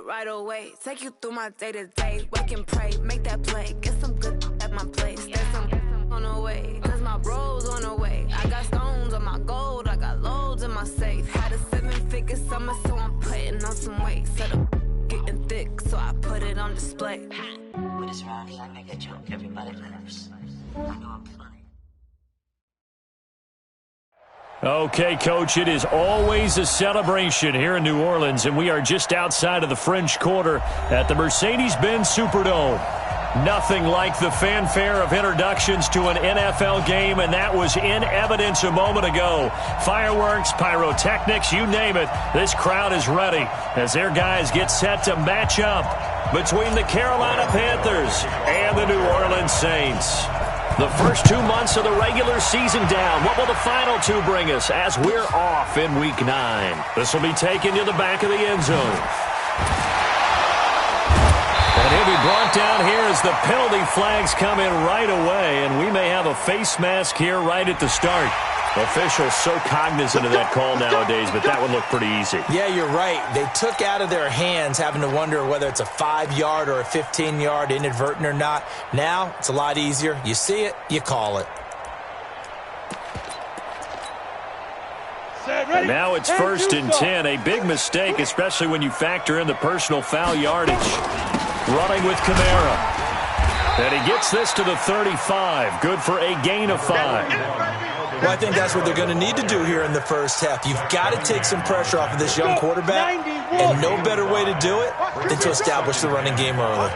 right away. Take you through my day-to-day. Wake and pray, make that play. Get some good at my place. There's some on the way, cause my bro's on the way. I got stones on my gold, I got loads in my safe. Had a 7-figure summer, so I'm putting on some weight. Set up getting thick, so I put it on display. When it's around here, I make a joke, everybody laughs. I know I'm funny. Okay, Coach, it is always a celebration here in New Orleans, and we are just outside of the French Quarter at the Mercedes-Benz Superdome. Nothing like the fanfare of introductions to an NFL game, and that was in evidence a moment ago. Fireworks, pyrotechnics, you name it. This crowd is ready as their guys get set to match up between the Carolina Panthers and the New Orleans Saints. The first 2 months of the regular season down. What will the final two bring us as we're off in Week 9? This will be taken to the back of the end zone. And he'll be brought down here as the penalty flags come in right away, and we may have a face mask here right at the start. Officials so cognizant of that call nowadays, but that would look pretty easy. Yeah, you're right. They took out of their hands having to wonder whether it's a 5-yard or a 15-yard inadvertent or not. Now, it's a lot easier. You see it, you call it. And now it's 1st and 10. A big mistake, especially when you factor in the personal foul yardage. Running with Kamara. And he gets this to the 35. Good for a gain of 5. Well, I think that's what they're going to need to do here in the first half. You've got to take some pressure off of this young quarterback, and no better way to do it than to establish the running game early.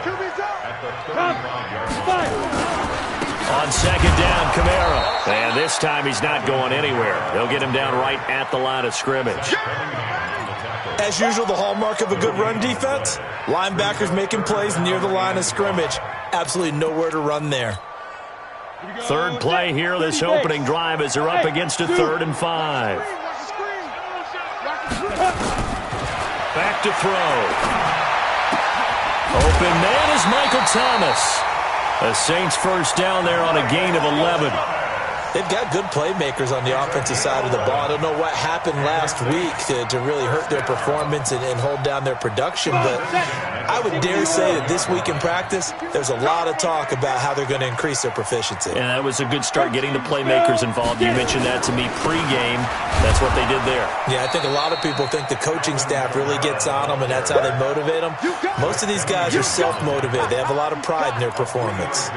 On 2nd down, Kamara. And this time he's not going anywhere. They'll get him down right at the line of scrimmage. As usual, the hallmark of a good run defense, linebackers making plays near the line of scrimmage. Absolutely nowhere to run there. Third play here, this opening drive as they're up against a 3rd and 5. Back to throw. Open man is Michael Thomas. The Saints first down there on a gain of 11. They've got good playmakers on the offensive side of the ball. I don't know what happened last week to really hurt their performance and hold down their production, but I would dare say that this week in practice, there's a lot of talk about how they're going to increase their proficiency. And that was a good start getting the playmakers involved. You mentioned that to me pregame. That's what they did there. Yeah, I think a lot of people think the coaching staff really gets on them, and that's how they motivate them. Most of these guys are self-motivated. They have a lot of pride in their performance.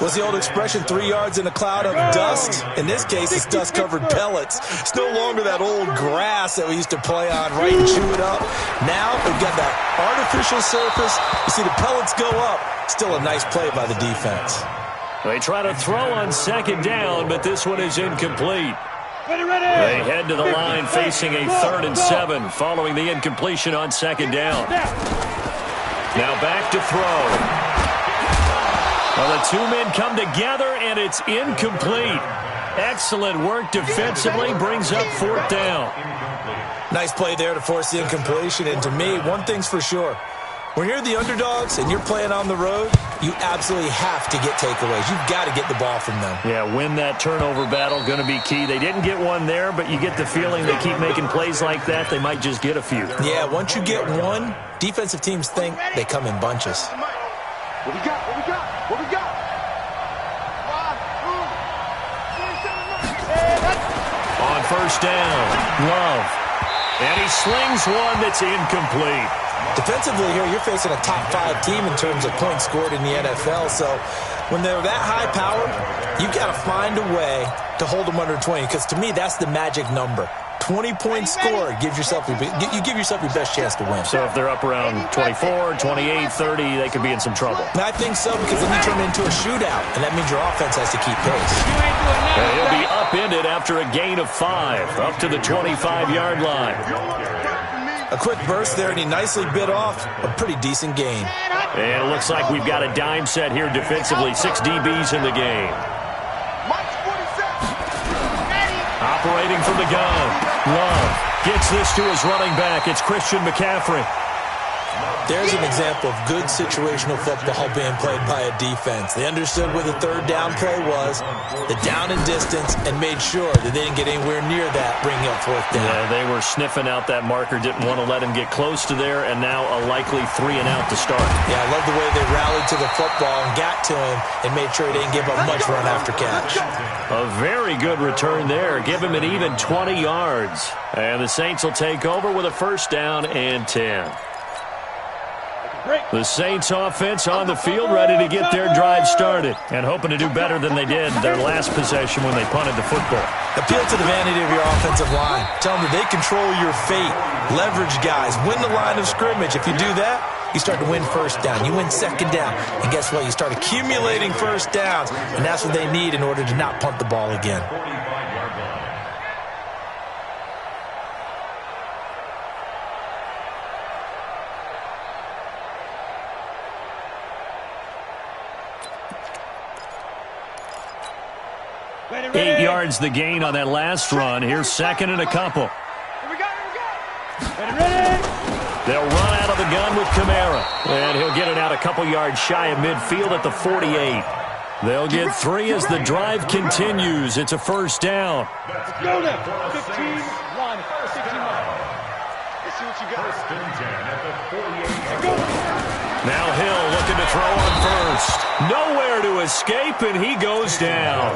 What's the old expression, 3 yards in a cloud of dust? In this case, it's dust-covered pellets. It's no longer that old grass that we used to play on, right, and chew it up. Now we've got that artificial surface. You see the pellets go up. Still a nice play by the defense. They try to throw on 2nd down, but this one is incomplete. They head to the line facing a 3rd and 7 following the incompletion on 2nd down. Now back to throw. Well, the two men come together, and it's incomplete. Excellent work defensively, brings up 4th down. Nice play there to force the incompletion, and to me, one thing's for sure. When you're the underdogs and you're playing on the road, you absolutely have to get takeaways. You've got to get the ball from them. Yeah, win that turnover battle, going to be key. They didn't get one there, but you get the feeling they keep making plays like that, they might just get a few. Yeah, once you get one, defensive teams think they come in bunches. What we got? What we got? What we got? On 1st down, Love. And he slings one that's incomplete. Defensively here, you're facing a top 5 team in terms of points scored in the NFL. So when they're that high powered, you've got to find a way to hold them under 20. Because to me, that's the magic number. 20 points scored, you give yourself your best chance to win. So if they're up around 24, 28, 30, they could be in some trouble. And I think so, because then you turn it into a shootout, and that means your offense has to keep pace. And he'll be upended after a gain of 5, up to the 25-yard line. A quick burst there, and he nicely bit off a pretty decent gain. And it looks like we've got a dime set here defensively. 6 DBs in the game. Operating from the gun. Love gets this to his running back. It's Christian McCaffrey. There's an example of good situational football being played by a defense. They understood where the third down play was, the down and distance, and made sure that they didn't get anywhere near that, bringing up fourth down. Yeah, they were sniffing out that marker, didn't want to let him get close to there, and now a likely 3 and out to start. Yeah, I love the way they rallied to the football and got to him and made sure he didn't give up much run after catch. A very good return there. Give him an even 20 yards. And the Saints will take over with a first down and 10. The Saints offense on the field, ready to get their drive started and hoping to do better than they did their last possession when they punted the football. Appeal to the vanity of your offensive line. Tell them that they control your fate. Leverage guys. Win the line of scrimmage. If you do that, you start to win first down. You win second down. And guess what? You start accumulating first downs, and that's what they need in order to not punt the ball again. 8 yards the gain on that last run. Here's second and a couple. Here we go. Ready. They'll run out of the gun with Kamara. And he'll get it out a couple yards shy of midfield at the 48. They'll get 3 as the drive continues. It's a first down. Let's go now. 15-1. Let's see what you got. First and 10 at the 48. Now Hill looking to throw on first. Nowhere to escape, and he goes down.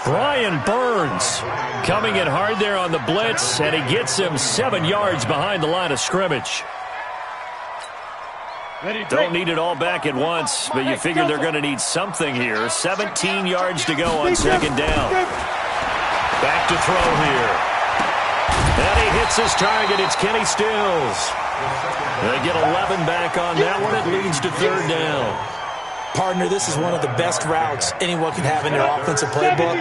Brian Burns coming in hard there on the blitz, and he gets him 7 yards behind the line of scrimmage. Don't need it all back at once, but you figure they're going to need something here. 17 yards to go on second down. Back to throw here. And he hits his target. It's Kenny Stills. They get 11 back on that one. It leads to third down. Partner, this is one of the best routes anyone can have in their offensive playbook.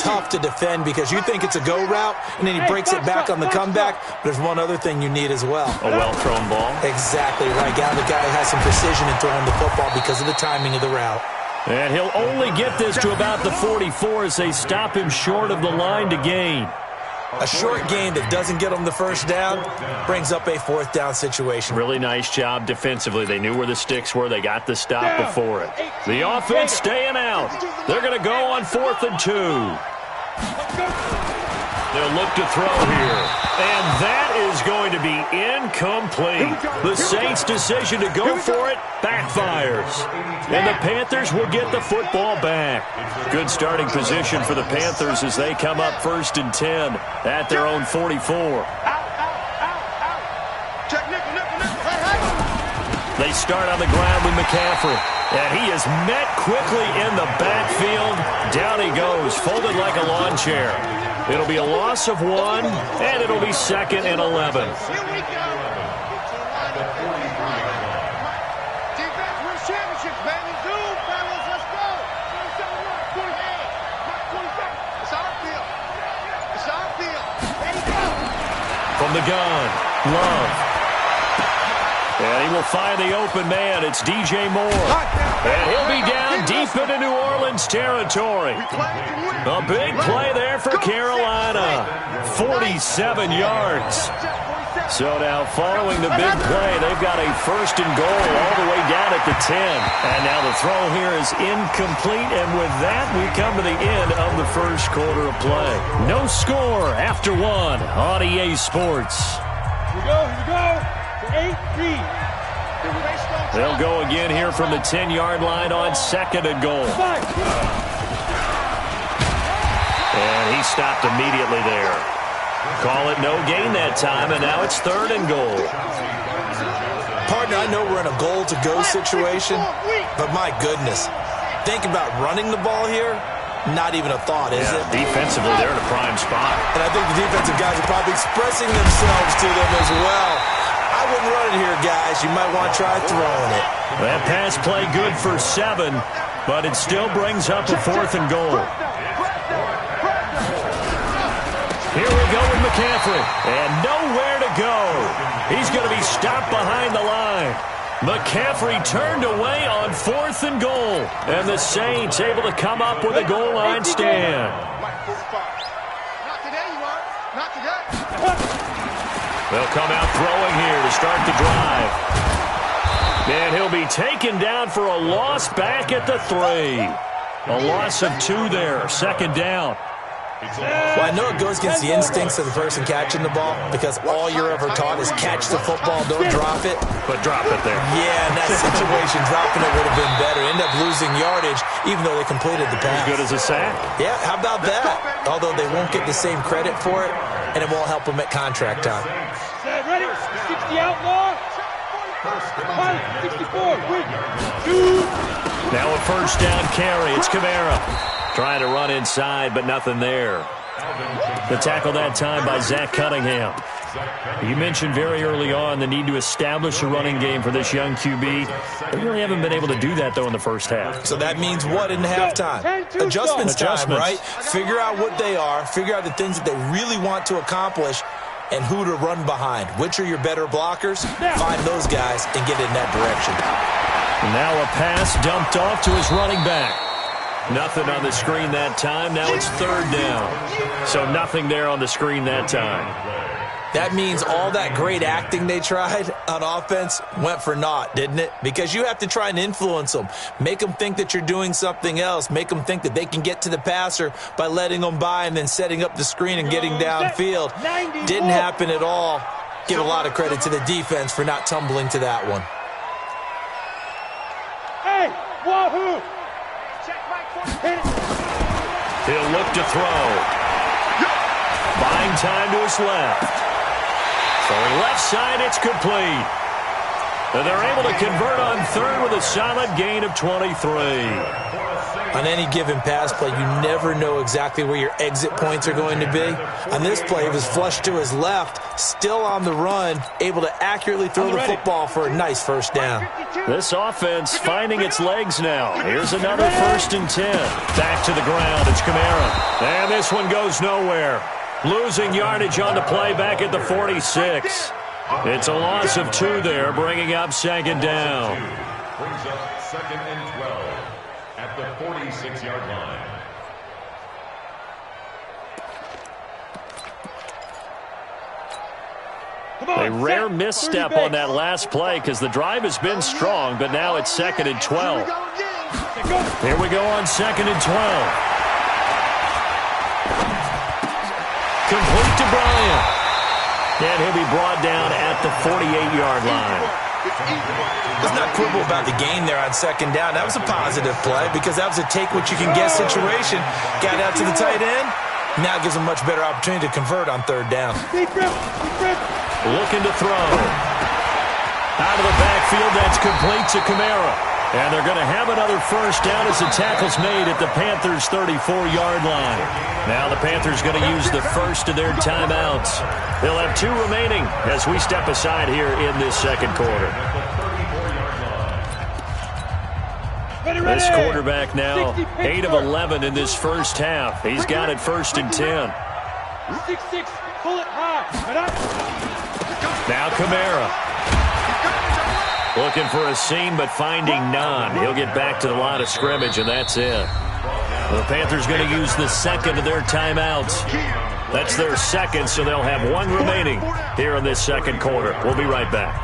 Tough to defend because you think it's a go route, and then he breaks it back on the comeback. But there's one other thing you need as well. A well-thrown ball. Exactly right. Got the guy who has some precision in throwing the football because of the timing of the route. And he'll only get this to about the 44 as they stop him short of the line to gain. A short gain that doesn't get them the first down brings up a fourth down situation. Really nice job defensively. They knew where the sticks were. They got the stop before it. The offense staying out. They're going to go on 4th and 2. They'll look to throw here. And that is going to be incomplete. The Saints' decision to go for it backfires. And the Panthers will get the football back. Good starting position for the Panthers as they come up 1st and 10 at their own 44. They start on the ground with McCaffrey. And he is met quickly in the backfield. Down he goes, folded like a lawn chair. It'll be a loss of 1, and it'll be 2nd and 11. Here we go. Defense wins championships, baby. Dude, fellas, let's go. 27, it's our field. It's our field. Ready, go. From the gun, Love. And he will find the open man. It's DJ Moore. And he'll be down deep into New Orleans territory. A big play there for Carolina. 47 yards. So now following the big play, they've got a 1st and goal all the way down at the 10. And now the throw here is incomplete. And with that, we come to the end of the first quarter of play. No score after 1 on EA Sports. Here we go. 8-3. They'll go again here from the 10-yard line on 2nd and goal. And he stopped immediately there. Call it no gain that time, and now it's 3rd and goal. Partner, I know we're in a goal-to-go situation, but my goodness, think about running the ball here. Not even a thought, is it? Defensively, they're in a prime spot. And I think the defensive guys are probably expressing themselves to them as well. I wouldn't run it here, guys. You might want to try throwing it. That pass play good for 7, but it still brings up a 4th and goal. Here we go with McCaffrey, and nowhere to go. He's going to be stopped behind the line. McCaffrey turned away on 4th and goal, and the Saints able to come up with a goal line stand. Not today, you are. Not today. They'll come out throwing here to start the drive. And he'll be taken down for a loss back at the 3. A loss of 2 there, second down. Well, I know it goes against the instincts of the person catching the ball because all you're ever taught is catch the football, don't drop it. But drop it there. Yeah, in that situation, dropping it would have been better. End up losing yardage, even though they completed the pass. As good as a sack. Yeah, how about that? Although they won't get the same credit for it, and it won't help them at contract time. Ready? 60 outlaw. 64. Now a first down carry. It's Kamara. Trying to run inside, but nothing there. The tackle that time by Zach Cunningham. You mentioned very early on the need to establish a running game for this young QB. They really haven't been able to do that, though, in the first half. So that means what in halftime? Adjustments time, right? Figure out what they are, figure out the things that they really want to accomplish, and who to run behind. Which are your better blockers? Find those guys and get in that direction. Now a pass dumped off to his running back. Nothing on the screen that time. Now it's third down. So nothing there on the screen that time. That means all that great acting they tried on offense went for naught, didn't it? Because you have to try and influence them. Make them think that you're doing something else. Make them think that they can get to the passer by letting them by and then setting up the screen and getting downfield. Didn't happen at all. Give a lot of credit to the defense for not tumbling to that one. Hey, wahoo! He'll look to throw. Buying time to his left. Throwing left side, it's complete. And they're able to convert on third with a solid gain of 23. On any given pass play, you never know exactly where your exit points are going to be. On this play, it was flushed to his left, still on the run, able to accurately throw the football for a nice first down. This offense finding its legs now. Here's another 1st and 10. Back to the ground, it's Kamara. And this one goes nowhere. Losing yardage on the play back at the 46. It's a loss of 2 there, bringing up second down. Brings up 2nd and 12 at the 46-yard line. A rare misstep on that last play because the drive has been strong, but now it's 2nd and 12. Here we go on 2nd and 12. Complete to Bryant. And he'll be brought down at the 48-yard line. Let's not quibble about the gain there on 2nd down. That was a positive play because that was a take-what-you-can-get situation. Got out to the tight end. Now it gives them much better opportunity to convert on 3rd down. Looking to throw. Out of the backfield, that's complete to Kamara. And they're going to have another first down as the tackle's made at the Panthers' 34-yard line. Now the Panthers going to use the first of their timeouts. They'll have 2 remaining as we step aside here in this second quarter. This quarterback now 8 of 11 in this first half. He's got it 1st and 10. 6-6, pull it high. Now Kamara. Looking for a seam, but finding none. He'll get back to the line of scrimmage, and that's it. The Panthers going to use the second of their timeouts. That's their second, so they'll have 1 remaining here in this second quarter. We'll be right back.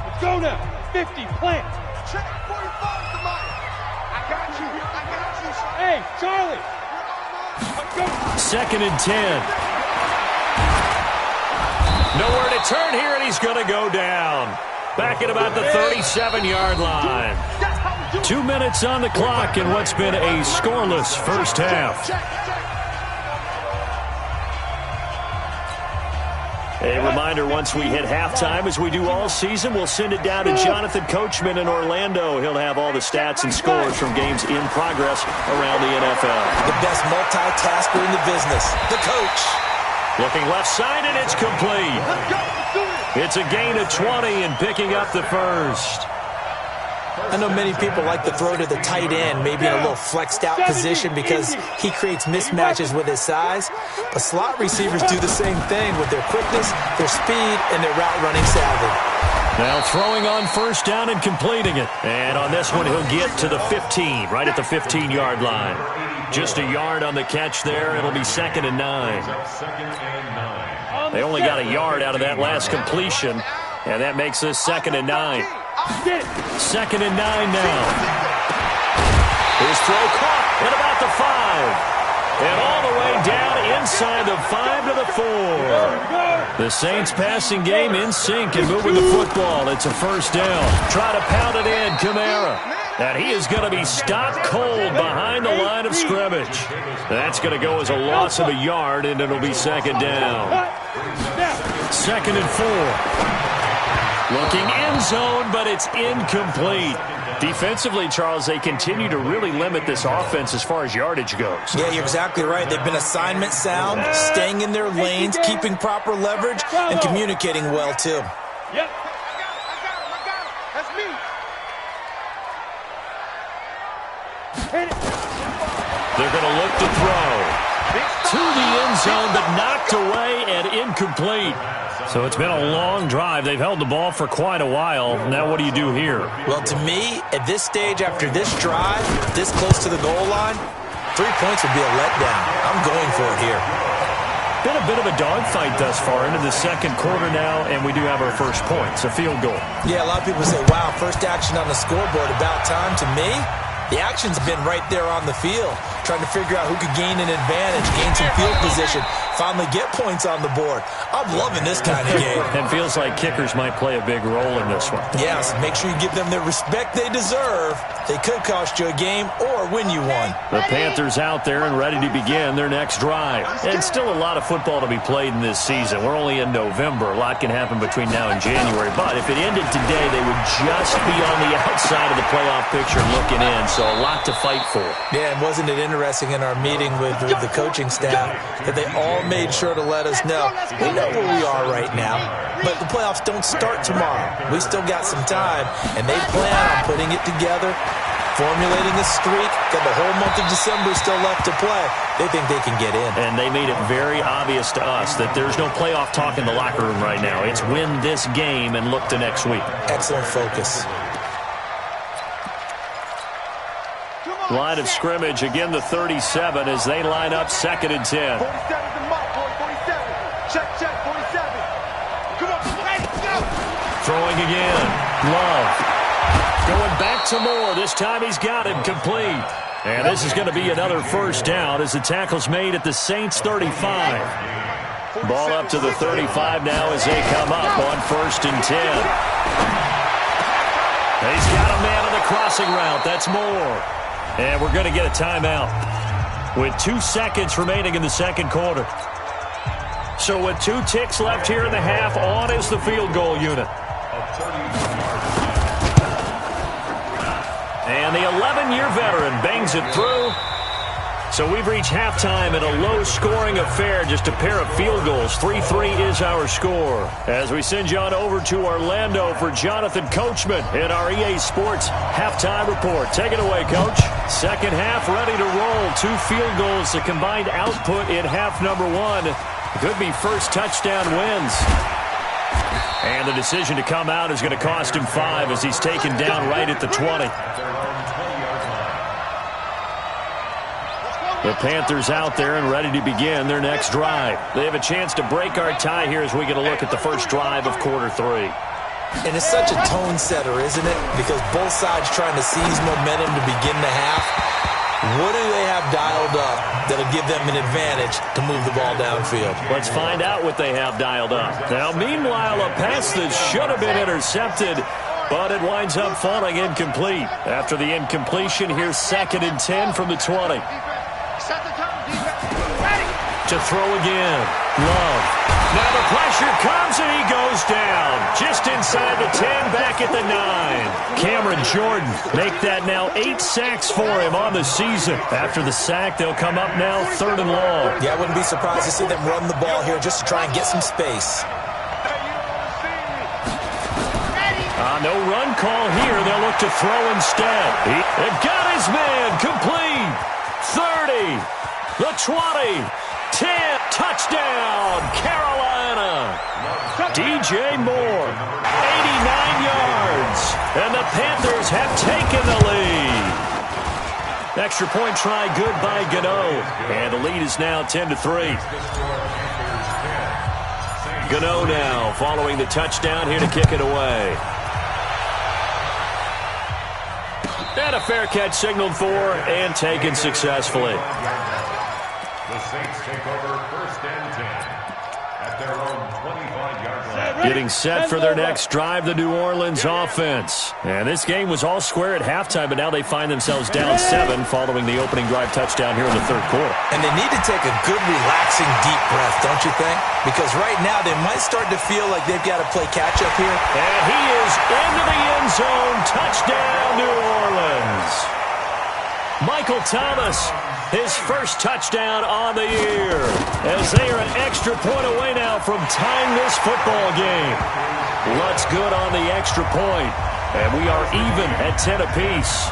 Let's go now. 50, plant. Check 45 to Mike. I got you. Hey, Charlie. Let's go. 2nd and 10. Nowhere to turn here, and he's going to go down. Back at about the 37-yard line. 2 minutes on the clock in what's been a scoreless first half. A reminder, once we hit halftime, as we do all season, we'll send it down to Jonathan Coachman in Orlando. He'll have all the stats and scores from games in progress around the NFL. The best multitasker in the business, the coach. Looking left side, and it's complete. It's a gain of 20 and picking up the first. I know many people like to throw to the tight end, maybe in a little flexed out position because he creates mismatches with his size. But slot receivers do the same thing with their quickness, their speed, and their route running savvy. Now throwing on first down and completing it. And on this one, he'll get to the 15, right at the 15-yard line. Just a yard on the catch there. It'll be 2nd and 9. They only got a yard out of that last completion, and that makes this 2nd and 9. 2nd and 9 now. His throw caught at about the 5. And all the way down inside the 5 to the 4. The Saints passing game in sync and moving the football. It's a first down. Try to pound it in, Kamara. And he is going to be stopped cold behind the line of scrimmage. That's going to go as a loss of a yard, and it'll be 2nd down. 2nd and 4. Looking end zone, but it's incomplete. Defensively, Charles, they continue to really limit this offense as far as yardage goes. Yeah, you're exactly right. They've been assignment sound, staying in their lanes, keeping proper leverage, and communicating well, too. Yep. I got him. That's me. They're going to look to throw to the end zone, but knocked away and incomplete. So it's been a long drive. They've held the ball for quite a while. Now what do you do here? Well, to me, at this stage, after this drive, this close to the goal line, 3 points would be a letdown. I'm going for it here. Been a bit of a dogfight thus far into the second quarter now, and we do have our first points, a field goal. Yeah, a lot of people say, wow, first action on the scoreboard, about time. To me, the action's been right there on the field, trying to figure out who could gain an advantage, gain some field position, finally get points on the board. I'm loving this kind of game. And feels like kickers might play a big role in this one. Yes, make sure you give them the respect they deserve. They could cost you a game or win you one. The Panthers out there and ready to begin their next drive. And still a lot of football to be played in this season. We're only in November. A lot can happen between now and January. But if it ended today, they would just be on the outside of the playoff picture looking in. So a lot to fight for. Yeah, and wasn't it interesting in our meeting with the coaching staff that they all made sure to let us know we know where we are right now, but the playoffs don't start tomorrow. We still got some time, and they plan on putting it together, formulating a streak, got the whole month of December still left to play. They think they can get in. And they made it very obvious to us that there's no playoff talk in the locker room right now. It's win this game and look to next week. Excellent focus. Line of scrimmage, again the 37 as they line up 2nd and 10. 47's the mark, boy. 47. Check, 47. Come on, let's go. Throwing again. Love. Going back to Moore. This time he's got him complete. And this is going to be another first down as the tackle's made at the Saints 35. Ball up to the 35 now as they come up on 1st and 10. He's got a man on the crossing route. That's Moore. And we're going to get a timeout with 2 seconds remaining in the second quarter. So with 2 ticks left here in the half, on is the field goal unit. And the 11-year veteran bangs it through. So we've reached halftime in a low-scoring affair, just a pair of field goals. 3-3 is our score. As we send you on over to Orlando for Jonathan Coachman in our EA Sports halftime report. Take it away, Coach. Second half ready to roll. 2 field goals, the combined output in half number 1. Could be first touchdown wins. And the decision to come out is going to cost him 5 as he's taken down right at the 20. The Panthers out there and ready to begin their next drive. They have a chance to break our tie here as we get a look at the first drive of quarter 3. And it's such a tone setter, isn't it? Because both sides trying to seize momentum to begin the half. What do they have dialed up that'll give them an advantage to move the ball downfield? Let's find out what they have dialed up. Now, meanwhile, a pass that should have been intercepted, but it winds up falling incomplete. After the incompletion, here's 2nd and 10 from the 20. To throw again. Love. Now the pressure comes and he goes down. Just inside the 10, back at the 9. Cameron Jordan make that now 8 sacks for him on the season. After the sack, they'll come up now 3rd and long. Yeah, I wouldn't be surprised to see them run the ball here just to try and get some space. No run call here. They'll look to throw instead. They've got his man complete. 30. The 20. 10. Touchdown, Carolina. DJ Moore, 89 yards. And the Panthers have taken the lead. Extra point try good by Gano. And the lead is now 10-3. Gano now following the touchdown here to kick it away. And a fair catch signaled for and taken successfully. The Saints take over 1st and 10 at their own 25-yard line. Getting set for their next drive, the New Orleans offense. And this game was all square at halftime, but now they find themselves down 7 following the opening drive touchdown here in the 3rd quarter. And they need to take a good, relaxing, deep breath, don't you think? Because right now they might start to feel like they've got to play catch-up here. And he is into the end zone. Touchdown, New Orleans. Michael Thomas, his first touchdown on the year, as they are an extra point away now from tying this football game. Lutz good on the extra point, and we are even at 10 apiece.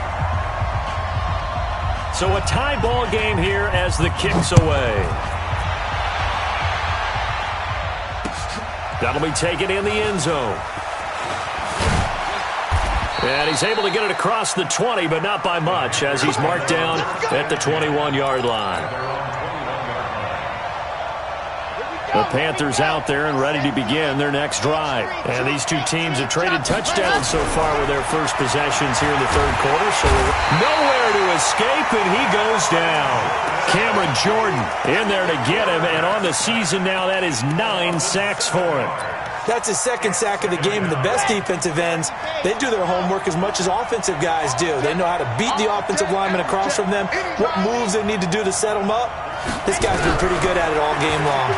So a tie ball game here as the kick's away. That'll be taken in the end zone. And he's able to get it across the 20, but not by much, as he's marked down at the 21-yard line. The Panthers out there and ready to begin their next drive. And these two teams have traded touchdowns so far with their first possessions here in the 3rd quarter. So nowhere to escape, and he goes down. Cameron Jordan in there to get him, and on the season now, that is 9 sacks for him. That's his 2nd sack of the game, and the best defensive ends, they do their homework as much as offensive guys do. They know how to beat the offensive lineman across from them, what moves they need to do to set them up. This guy's been pretty good at it all game long.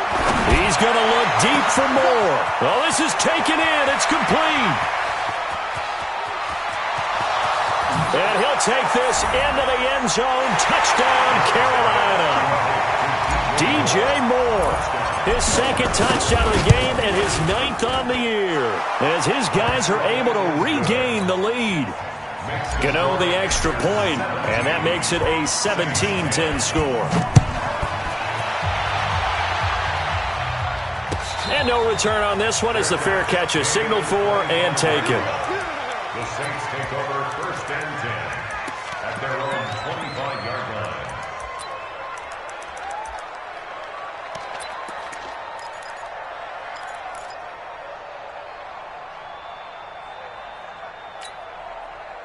He's going to look deep for more. Well, this is taken in. It's complete. And he'll take this into the end zone. Touchdown, Carolina. DJ Moore, his 2nd touchdown of the game and his 9th on the year, as his guys are able to regain the lead. Gano the extra point, and that makes it a 17-10 score. And no return on this one as the fair catch is signaled for and taken. The Saints take over 1st and 10 at their own 25-yard line.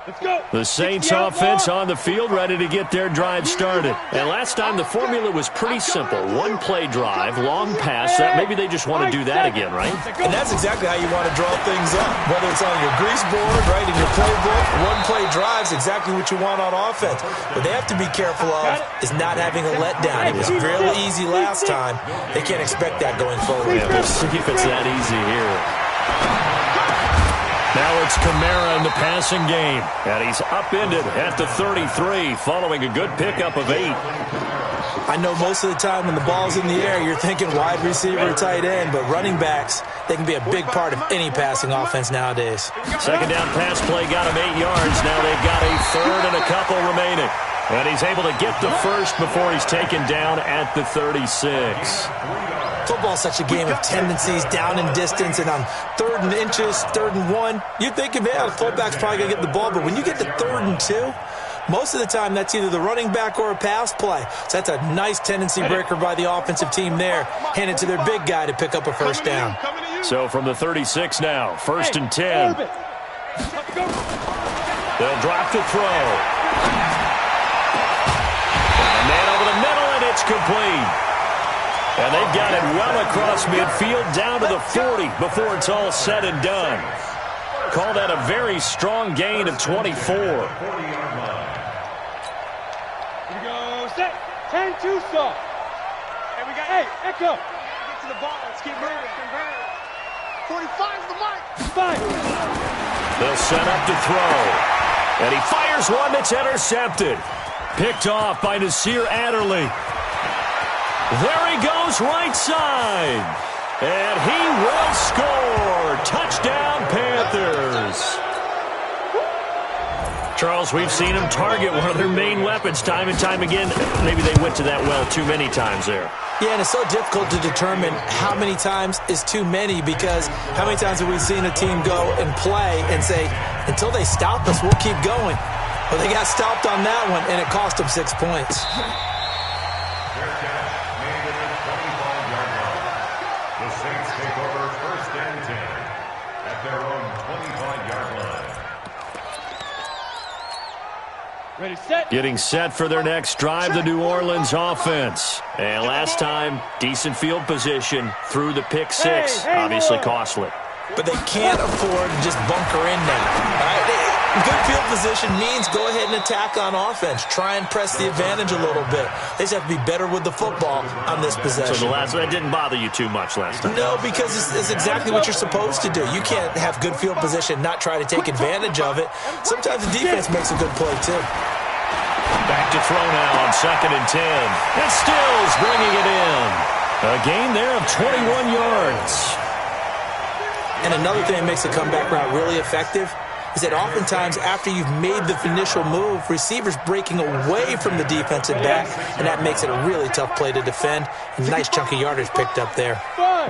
Let's go. The Saints offense on the field, ready to get their drive started. And last time the formula was pretty simple. 1-play drive, long pass. That maybe they just want to do that again, right? And that's exactly how you want to draw things up. Whether it's on your grease board, right, in your playbook, 1-play drive's exactly what you want on offense. What they have to be careful of is not having a letdown. It was really easy last time. They can't expect that going forward. Yeah, we'll see if it's that easy here. Now it's Kamara in the passing game, and he's upended at the 33 following a good pickup of 8. I know most of the time when the ball's in the air, you're thinking wide receiver or tight end, but running backs, they can be a big part of any passing offense nowadays. 2nd down pass play got him 8 yards. Now they've got a 3rd and a couple remaining. And he's able to get the first before he's taken down at the 36. Football's such a game of tendencies, down in distance, and on 3rd and inches, 3rd and 1, you're thinking, man, the fullback's probably going to get the ball. But when you get to 3rd and 2, most of the time that's either the running back or a pass play. So that's a nice tendency breaker by the offensive team there. Hand it to their big guy to pick up a first down. So from the 36 now, 1st and 10. They'll drop to throw. And man over the middle, and it's complete. And they've got it well across midfield down to the 40 before it's all said and done. Call that a very strong gain of 24. Here we go. Set. 10-2 stop. Hey, we got. Hey, Echo. Get to the ball. Let's keep moving. 45's the mark. 5. They'll set up to throw. And he fires one that's intercepted. Picked off by Nasir Adderley. There he goes right side. And he will score. Touchdown, Panthers. Charles, we've seen them target one of their main weapons time and time again. Maybe they went to that well too many times there. Yeah, and it's so difficult to determine how many times is too many, because how many times have we seen a team go and play and say, until they stop us, we'll keep going. Well, they got stopped on that one, and it cost them 6 points. Their catch made at the 25-yard line. The Saints take over 1st and 10 at their own 25-yard line. Ready, set. Getting set for their next drive, the New Orleans offense. And last time, decent field position through the pick six. Obviously costly. But they can't afford to just bunker in now. All right? Good field position means go ahead and attack on offense. Try and press the advantage a little bit. They just have to be better with the football on this possession. So that didn't bother you too much last time? No, because it's exactly what you're supposed to do. You can't have good field position, not try to take advantage of it. Sometimes the defense makes a good play, too. Back to throw now on 2nd and 10. And Stills bringing it in. A gain there of 21 yards. And another thing that makes the comeback route really effective is that oftentimes after you've made the initial move, receivers breaking away from the defensive back, and that makes it a really tough play to defend. And nice chunk of yardage picked up there.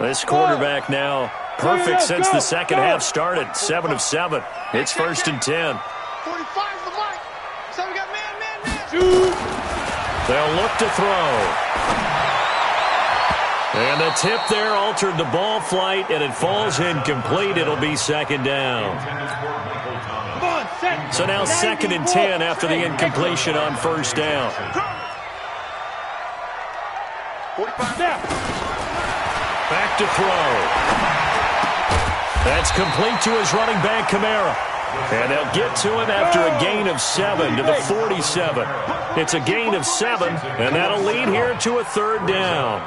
This quarterback now perfect since the second half started. 7 of 7. It's 1st and 10. 45's the mark. So we got man. They'll look to throw. And the tip there altered the ball flight, and it falls incomplete. It'll be 2nd down. So now 2nd and 10 after the incompletion on 1st down. 45 now. Back to throw. That's complete to his running back, Kamara. And they'll get to him after a gain of 7 to the 47. It's a gain of 7, and that'll lead here to a 3rd down.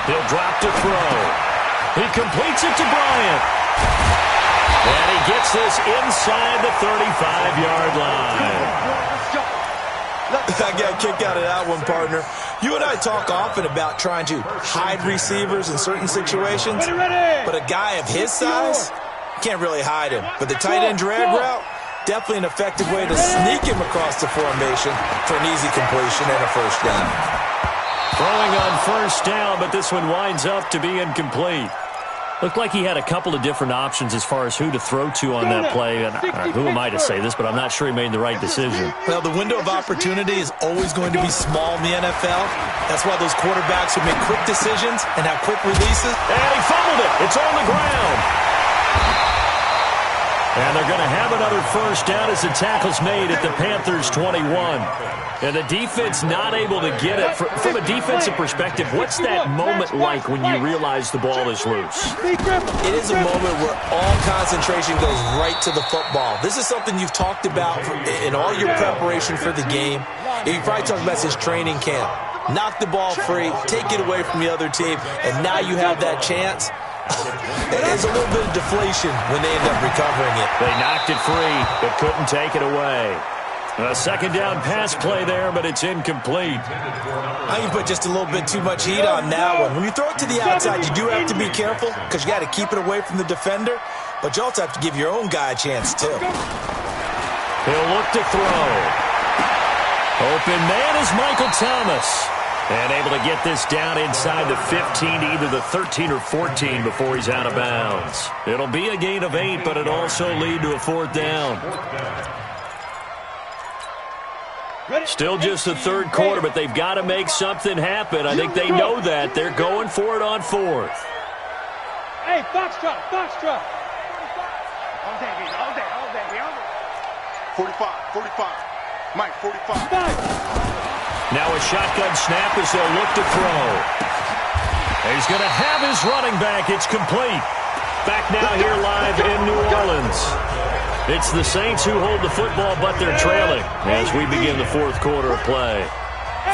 He'll drop to throw. He completes it to Bryant. And he gets this inside the 35-yard line. I got a kick out of that one, partner. You and I talk often about trying to hide receivers in certain situations, but a guy of his size, can't really hide him. But the tight end drag route, definitely an effective way to sneak him across the formation for an easy completion and a 1st down. Throwing on 1st down, but this one winds up to be incomplete. Looked like he had a couple of different options as far as who to throw to on that play. And who am I to say this, but I'm not sure he made the right decision. Well, the window of opportunity is always going to be small in the NFL. That's why those quarterbacks who make quick decisions and have quick releases. And he fumbled it. It's on the ground. And they're going to have another 1st down as the tackle's made at the Panthers' 21. And the defense not able to get it. From a defensive perspective, what's that moment like when you realize the ball is loose? It is a moment where all concentration goes right to the football. This is something you've talked about in all your preparation for the game. You probably talked about since training camp. Knock the ball free, take it away from the other team, and now you have that chance. There's a little bit of deflation when they end up recovering it. They knocked it free, but couldn't take it away. A 2nd down pass play there, but it's incomplete. I think you put just a little bit too much heat on that one. When you throw it to the outside, you do have to be careful because you got to keep it away from the defender, but you also have to give your own guy a chance, too. He'll look to throw. Open man is Michael Thomas. And able to get this down inside the 15 to either the 13 or 14 before he's out of bounds. It'll be a gain of 8, but it'll also lead to a 4th down. Still just the 3rd quarter, but they've got to make something happen. I think they know that. They're going for it on 4th. Hey, Foxtrot. All day. 45. Mike, 45. Now a shotgun snap as they'll look to throw. He's going to have his running back. It's complete. Back now here live in New Orleans. It's the Saints who hold the football, but they're trailing as we begin the 4th quarter of play.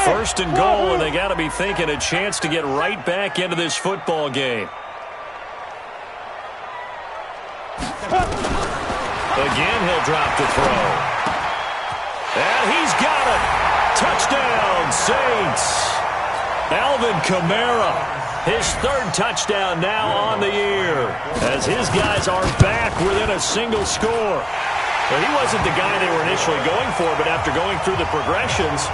1st and goal, and they got to be thinking a chance to get right back into this football game. Again, he'll drop to throw. And he's got it. Touchdown, Saints. Alvin Kamara. His 3rd touchdown now on the year as his guys are back within a single score. Well, he wasn't the guy they were initially going for, but after going through the progressions,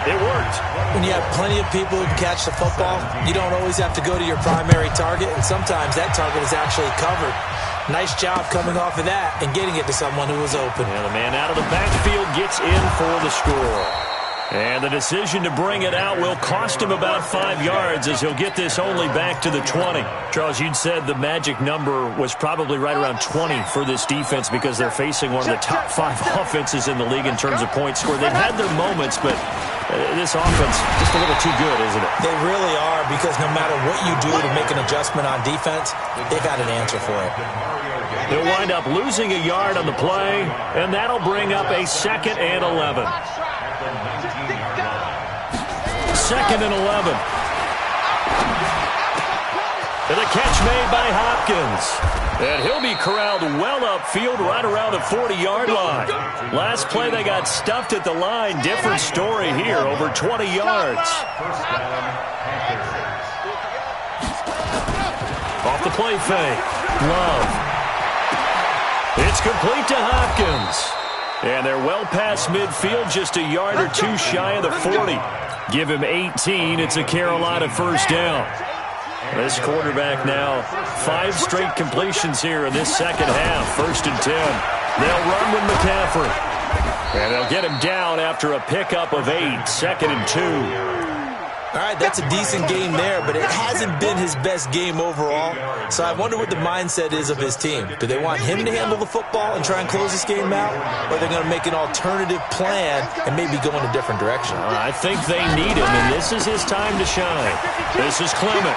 it worked. When you have plenty of people who can catch the football, you don't always have to go to your primary target, and sometimes that target is actually covered. Nice job coming off of that and getting it to someone who was open. And the man out of the backfield gets in for the score. And the decision to bring it out will cost him about 5 yards as he'll get this only back to the 20. Charles, you'd said the magic number was probably right around 20 for this defense because they're facing one of the top 5 offenses in the league in terms of points scored. They've had their moments, but this offense just a little too good, isn't it? They really are, because no matter what you do to make an adjustment on defense, they've got an answer for it. They'll wind up losing a yard on the play, and that'll bring up a 2nd and 11. 2nd and 11. And a catch made by Hopkins. And he'll be corralled well upfield right around the 40-yard line. Last play they got stuffed at the line. Different story here, over 20 yards. Off the play fake. Love. It's complete to Hopkins. And they're well past midfield, just a yard or two shy of the 40. Give him 18. It's a Carolina first down. This quarterback now 5 straight completions here in this second half. 1st and 10. They'll run with McCaffrey. And they'll get him down after a pickup of 8. 2nd and 2. All right, that's a decent game there, but it hasn't been his best game overall. So I wonder what the mindset is of his team. Do they want him to handle the football and try and close this game out? Or are they going to make an alternative plan and maybe go in a different direction? I think they need him, and this is his time to shine. This is Clement.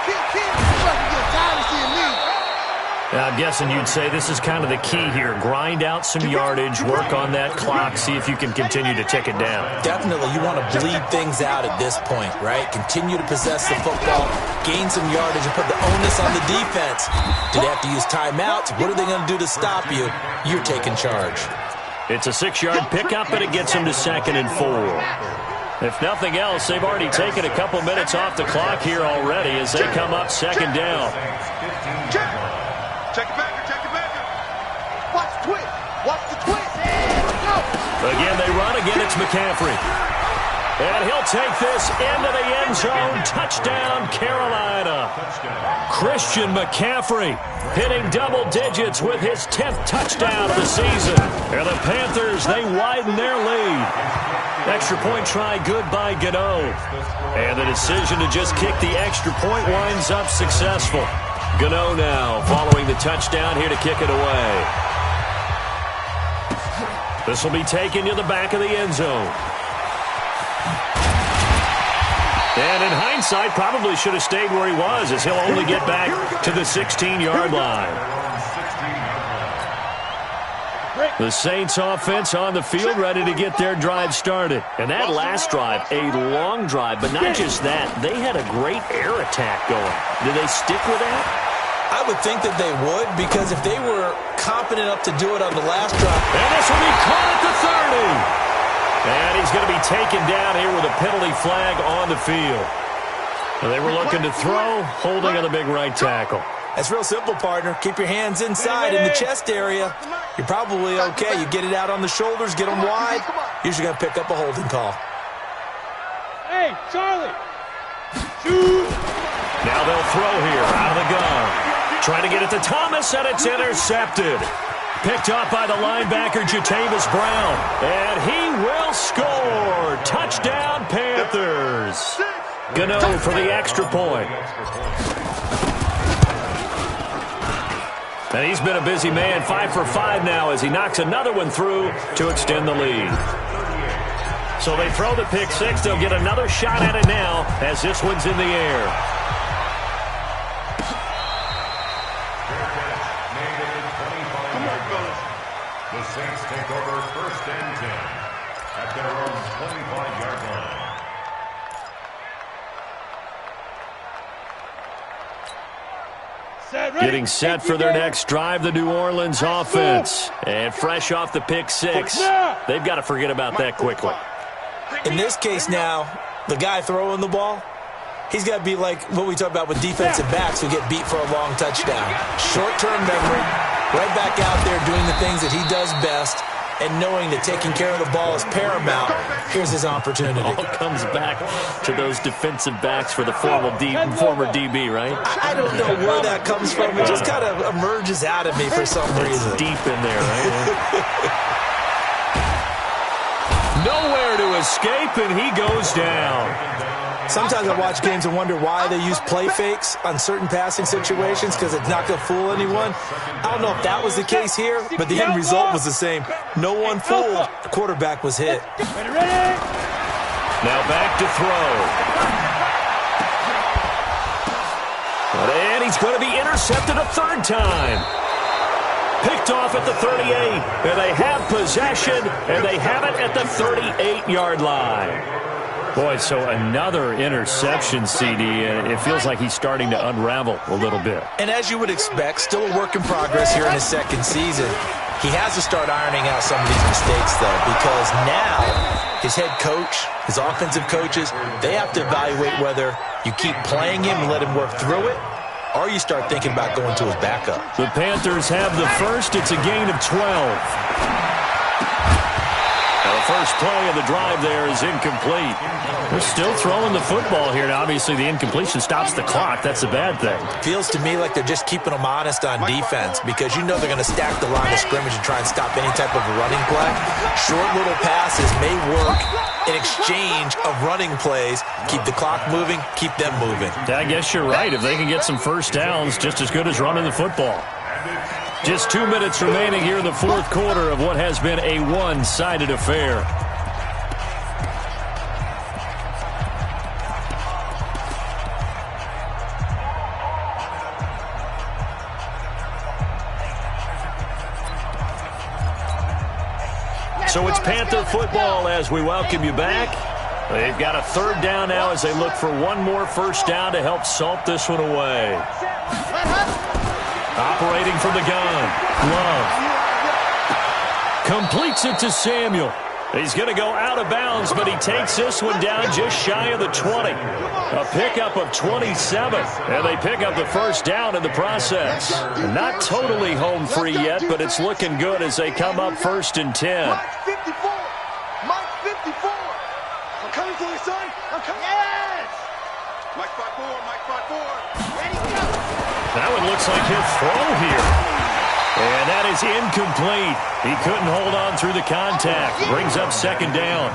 I'm guessing you'd say this is kind of the key here. Grind out some yardage, work on that clock, see if you can continue to tick it down. Definitely. You want to bleed things out at this point, right? Continue to possess the football, gain some yardage, and put the onus on the defense. Do they have to use timeouts? What are they going to do to stop you? You're taking charge. It's a 6-yard pickup, and it gets them to 2nd and 4. If nothing else, they've already taken a couple minutes off the clock here already as they come up 2nd down. Check it back. Watch the twist. Watch the twist. Go. Again, they run. Again, it's McCaffrey. And he'll take this into the end zone. Touchdown, Carolina. Christian McCaffrey hitting double digits with his 10th touchdown of the season. And the Panthers, they widen their lead. Extra point try good by Gano. And the decision to just kick the extra point winds up successful. Gano now following the touchdown here to kick it away. This will be taken to the back of the end zone. And in hindsight, probably should have stayed where he was, as he'll only get back to the 16-yard line. The Saints offense on the field, ready to get their drive started. And that last drive, a long drive, but not just that. They had a great air attack going. Did they stick with that? I would think that they would, because if they were competent enough to do it on the last drive. And this will be caught at the 30. And he's going to be taken down here with a penalty flag on the field. And they were looking to throw, holding on the big right tackle. That's real simple, partner. Keep your hands inside in the chest area. You're probably okay. You get it out on the shoulders, get them wide. Usually going to pick up a holding call. Hey, Charlie. Shoot. Now they'll throw here out of the gun. Trying to get it to Thomas, and it's intercepted. Picked up by the linebacker, Jatavis Brown. And he will score. Touchdown, Panthers. Gano for the extra point. And he's been a busy man, 5 for 5 now as he knocks another one through to extend the lead. So they throw the pick six. They'll get another shot at it now as this one's in the air. The Saints take over 1st and 10 at their own 25-yard line. Getting set for their next drive, the New Orleans offense. And fresh off the pick six, they've got to forget about that quickly. In this case now, the guy throwing the ball, he's got to be like what we talk about with defensive backs who get beat for a long touchdown. Short-term memory, right back out there doing the things that he does best, and knowing that taking care of the ball is paramount, here's his opportunity. All comes back to those defensive backs for the former DB, right? I don't know where that comes from. It just kind of emerges out of me for some reason. It's deep in there, right? Nowhere to escape, and he goes down. Sometimes I watch games and wonder why they use play fakes on certain passing situations, because it's not going to fool anyone. I don't know if that was the case here, but the end result was the same. No one fooled. The quarterback was hit. Now back to throw. And he's going to be intercepted a third time. Picked off at the 38, and they have possession, and they have it at the 38-yard line. Boy, so another interception, CD, and it feels like he's starting to unravel a little bit. And as you would expect, still a work in progress here in his second season. He has to start ironing out some of these mistakes, though, because now his head coach, his offensive coaches, they have to evaluate whether you keep playing him and let him work through it, or you start thinking about going to his backup. The Panthers have the first. It's a gain of 12. Now the first play of the drive there is incomplete. They're still throwing the football here. Now, obviously, the incompletion stops the clock. That's a bad thing. Feels to me like they're just keeping them honest on defense, because you know they're going to stack the line of scrimmage and try and stop any type of running play. Short little passes may work in exchange of running plays. Keep the clock moving, keep them moving. I guess you're right. If they can get some first downs, just as good as running the football. Just 2 minutes remaining here in the fourth quarter of what has been a one-sided affair. So it's Panther football as we welcome you back. They've got a third down now as they look for one more first down to help salt this one away. Operating from the gun, Love. Completes it to Samuel. He's going to go out of bounds, but he takes this one down just shy of the 20. A pickup of 27, and they pick up the first down in the process. Not totally home free yet, but it's looking good as they come up 1st and 10. Mike 54! Mike 54! I'm coming for you, son! I'm coming! Yes! Mike 5-4, Mike 5-4. Ready, go! That one looks like he'll throw here. And that is incomplete. He couldn't hold on through the contact. Brings up second down.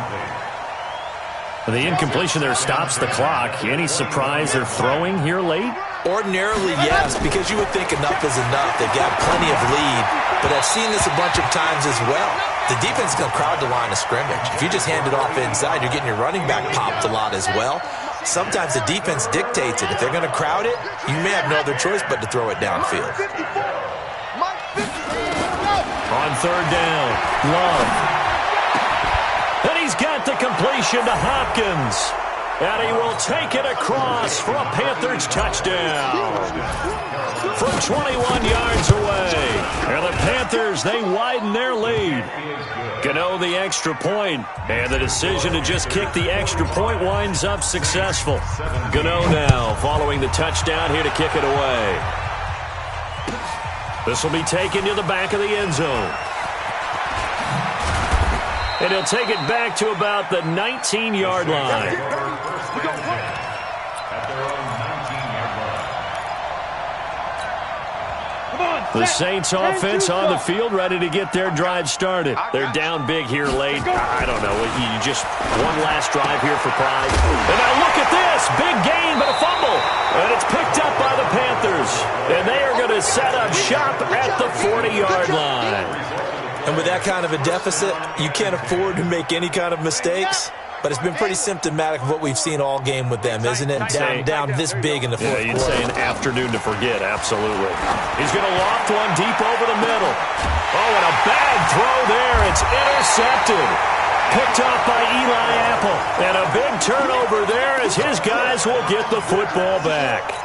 The incompletion there stops the clock. Any surprise they're throwing here late? Ordinarily, yes, because you would think enough is enough. They've got plenty of lead, but I've seen this a bunch of times as well. The defense is going to crowd the line of scrimmage. If you just hand it off inside, you're getting your running back popped a lot as well. Sometimes the defense dictates it. If they're going to crowd it, you may have no other choice but to throw it downfield. On third down, Love. And he's got the completion to Hopkins. And he will take it across for a Panthers touchdown. From 21 yards away. And the Panthers, they widen their lead. Gano the extra point, and the decision to just kick the extra point winds up successful. Gano now following the touchdown here to kick it away. This will be taken to the back of the end zone. And he'll take it back to about the 19-yard line. The Saints offense on the field, ready to get their drive started. They're down big here late. I don't know. You just one last drive here for pride. And now look at this. Big gain, but a fumble. And it's picked up by the Panthers. And they are going to set up shop at the 40-yard line. And with that kind of a deficit, you can't afford to make any kind of mistakes. But it's been pretty symptomatic of what we've seen all game with them, isn't it? Down this big in the fourth quarter. You'd say an afternoon to forget, absolutely. He's going to loft one deep over the middle. Oh, and a bad throw there. It's intercepted. Picked off by Eli Apple. And a big turnover there as his guys will get the football back.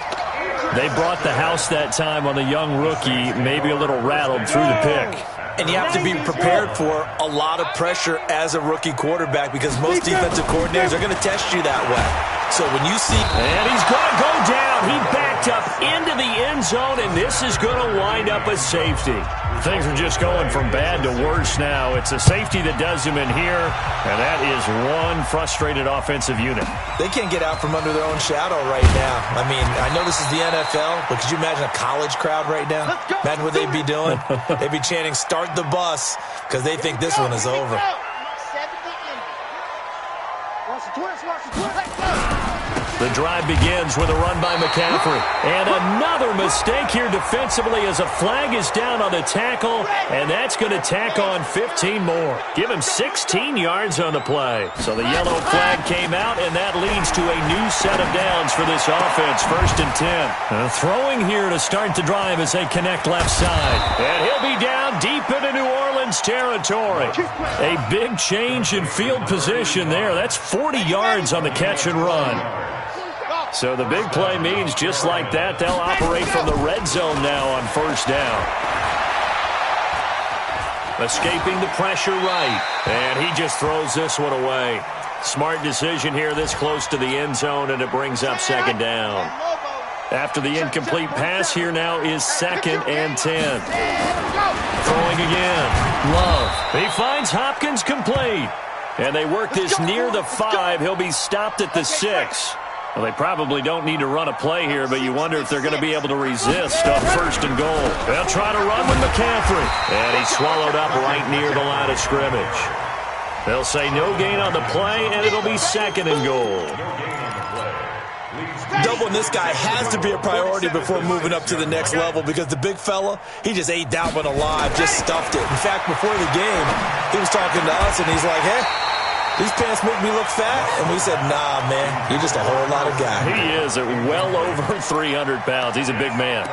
They brought the house that time on the young rookie, maybe a little rattled through the pick. And you have to be prepared for a lot of pressure as a rookie quarterback, because most defensive coordinators are going to test you that way. So when you see... And he's going to go down. He backed up into the end zone, and this is going to wind up a safety. Things are just going from bad to worse now. It's a safety that does him in here, and that is one frustrated offensive unit. They can't get out from under their own shadow right now. I mean, I know this is the NFL, but could you imagine a college crowd right now? Imagine what they'd be doing. They'd be chanting, "Start the bus," because they think this one is over. The drive begins with a run by McCaffrey. And another mistake here defensively as a flag is down on the tackle, and that's going to tack on 15 more. Give him 16 yards on the play. So the yellow flag came out, and that leads to a new set of downs for this offense, 1st and 10. Throwing here to start the drive as they connect left side. And he'll be down deep into New Orleans territory. A big change in field position there. That's 40 yards on the catch and run. So the big play means just like that, they'll operate from the red zone now on 1st down. Escaping the pressure right, and he just throws this one away. Smart decision here this close to the end zone, and it brings up 2nd down. After the incomplete pass, here now is 2nd and 10. Throwing again. Love. He finds Hopkins complete. And they work this near the 5. He'll be stopped at the 6. Well, they probably don't need to run a play here, but you wonder if they're going to be able to resist on 1st and goal. They'll try to run with McCaffrey. And he's swallowed up right near the line of scrimmage. They'll say no gain on the play, and it'll be 2nd and goal. Doubling this guy has to be a priority before moving up to the next level because the big fella, he just ate that one alive, just stuffed it. In fact, before the game, he was talking to us, and he's like, "Hey, these pants make me look fat." And we said, "Nah, man, you're just a whole lot of guy." He is at well over 300 pounds. He's a big man.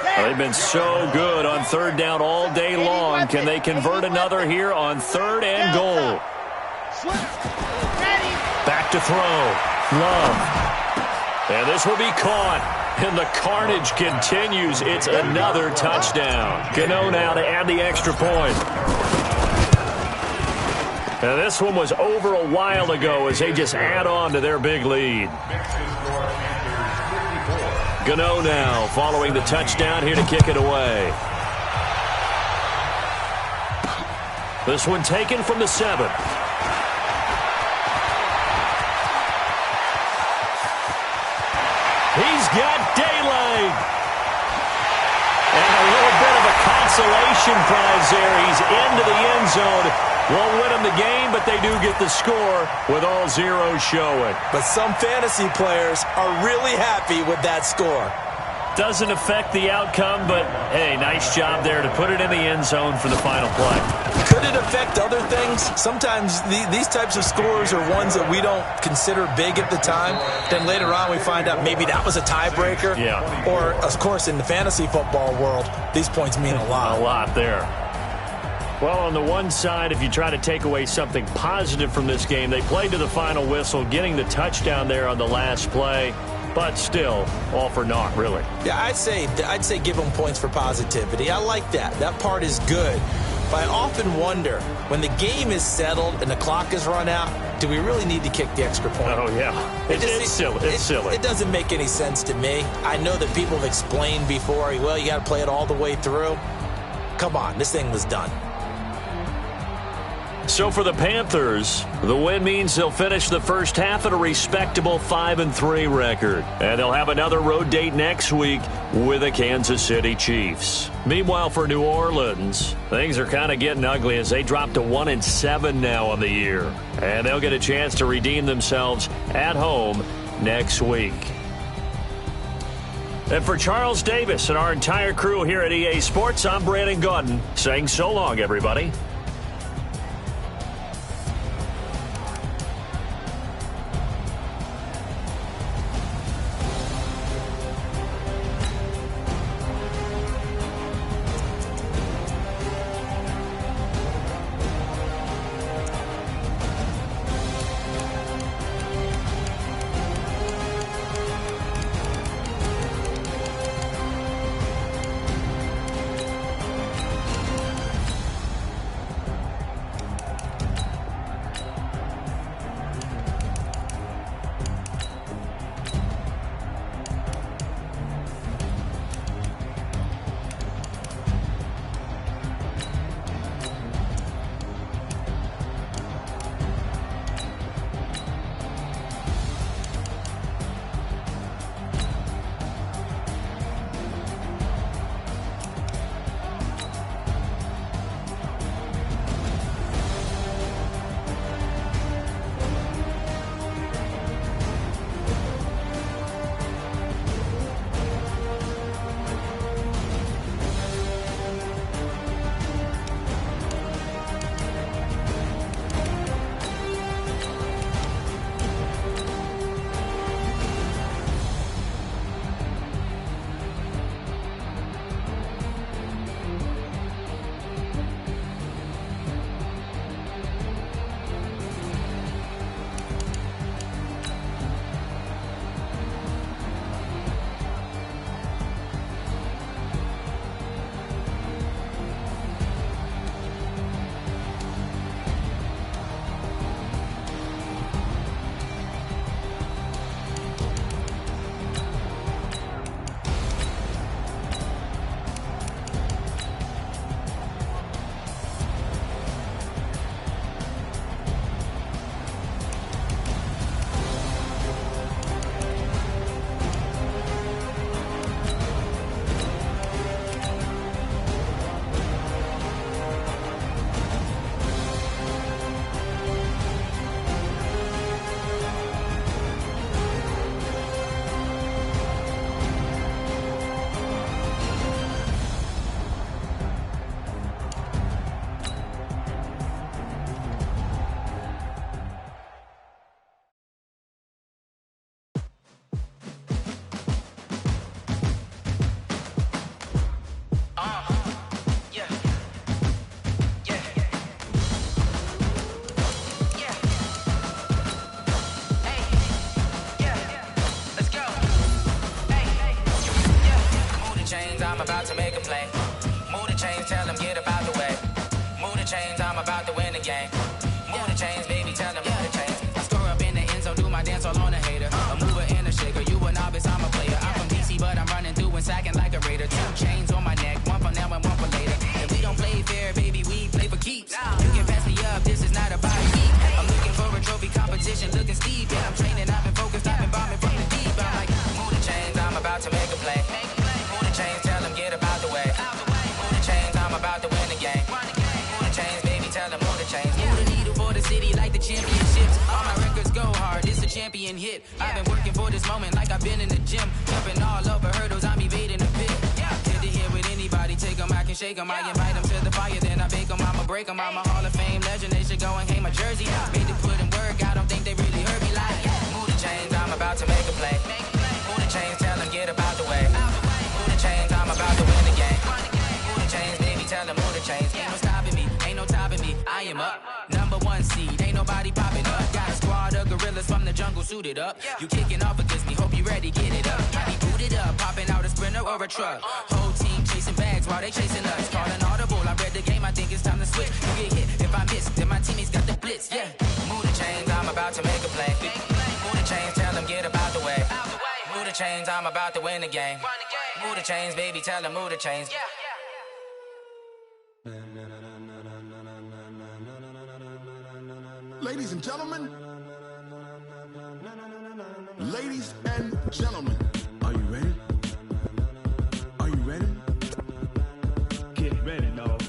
Well, they've been so good on 3rd down all day long. Can they convert another here on 3rd and goal? Back to throw. Love. And this will be caught. And the carnage continues. It's another touchdown. Gano now to add the extra point. Now, this one was over a while ago as they just add on to their big lead. Gano now following the touchdown here to kick it away. This one taken from the 7. He's got daylight. And a little bit of a consolation prize there. He's into the end zone. Won't win them the game, but they do get the score with all zeros showing. But some fantasy players are really happy with that score. Doesn't affect the outcome, but, hey, nice job there to put it in the end zone for the final play. Could it affect other things? Sometimes these types of scores are ones that we don't consider big at the time. Then later on we find out maybe that was a tiebreaker. Yeah. Or, of course, in the fantasy football world, these points mean a lot. A lot there. Well, on the one side, if you try to take away something positive from this game, they played to the final whistle, getting the touchdown there on the last play. But still, all for naught, really. Yeah, I'd say give them points for positivity. I like that. That part is good. But I often wonder, when the game is settled and the clock is run out, do we really need to kick the extra point? Oh, yeah. It's silly. It's silly. It doesn't make any sense to me. I know that people have explained before, well, you got to play it all the way through. Come on, this thing was done. So for the Panthers, the win means they'll finish the first half at a respectable 5-3 record. And they'll have another road date next week with the Kansas City Chiefs. Meanwhile, for New Orleans, things are kind of getting ugly as they drop to 1-7 now on the year. And they'll get a chance to redeem themselves at home next week. And for Charles Davis and our entire crew here at EA Sports, I'm Brandon Gaudin saying so long, everybody. I'm about to make a play. Move the chains, tell them get up out the way. Move the chains, I'm about to win the game. Move the chains, baby, tell them move the chains. I score up in the end zone, do my dance all on a hater. A mover and a shaker, you a novice, I'm a player. I'm from DC, but I'm running through and sacking like a raider. 2 chains on my neck, one for now and one for later. If we don't play fair, baby, we play for keeps. You can pass me up, this is not about heat. I'm looking for a trophy competition, looking steep. Yeah, I'm training, I've been focused, I've been bombing from the deep. I'm like, move the chains, I'm about to make a play. Move the chains, tell them get up out the way. Move the chains, I'm about to win the game. Move the chains, baby, tell them move the chains. Move the needle for the city like the championships. All my records go hard, this a champion hit. I've been working for this moment like I've been in the gym. Jumping all over hurdles, I'm evading the pit. Good to hear with anybody, take them, I can shake them. I invite them to the fire, then I bake them, I'ma break them. I'm a Hall of Fame legend, they should go and hang my jersey. Made to put in work, I don't think they really heard me like. Move the chains, I'm about to make a play. Move the chains, tell them get up out the way. Move the chains, I'm about to win the game. Move the chains, baby, tell them move the chains. Ain't no stopping me, ain't no topping me, I am up. #1 seed, ain't nobody popping up. Got a squad of gorillas from the jungle suited up. You kicking off against me, hope you ready, get it up. Might be booted up, popping out a sprinter or a truck. Whole team chasing bags while they chasing us. Calling audible, I read the game, I think it's time to switch. You get hit, if I miss, then my teammates got the blitz, yeah. Move the chains, I'm about to make a play. Move the chains, tell them get up out the way. Move the chains, I'm about to win the game. Move the chains, baby, tell them move the chains. Ladies and gentlemen, ladies and gentlemen, are you ready? Are you ready? Get ready, dog.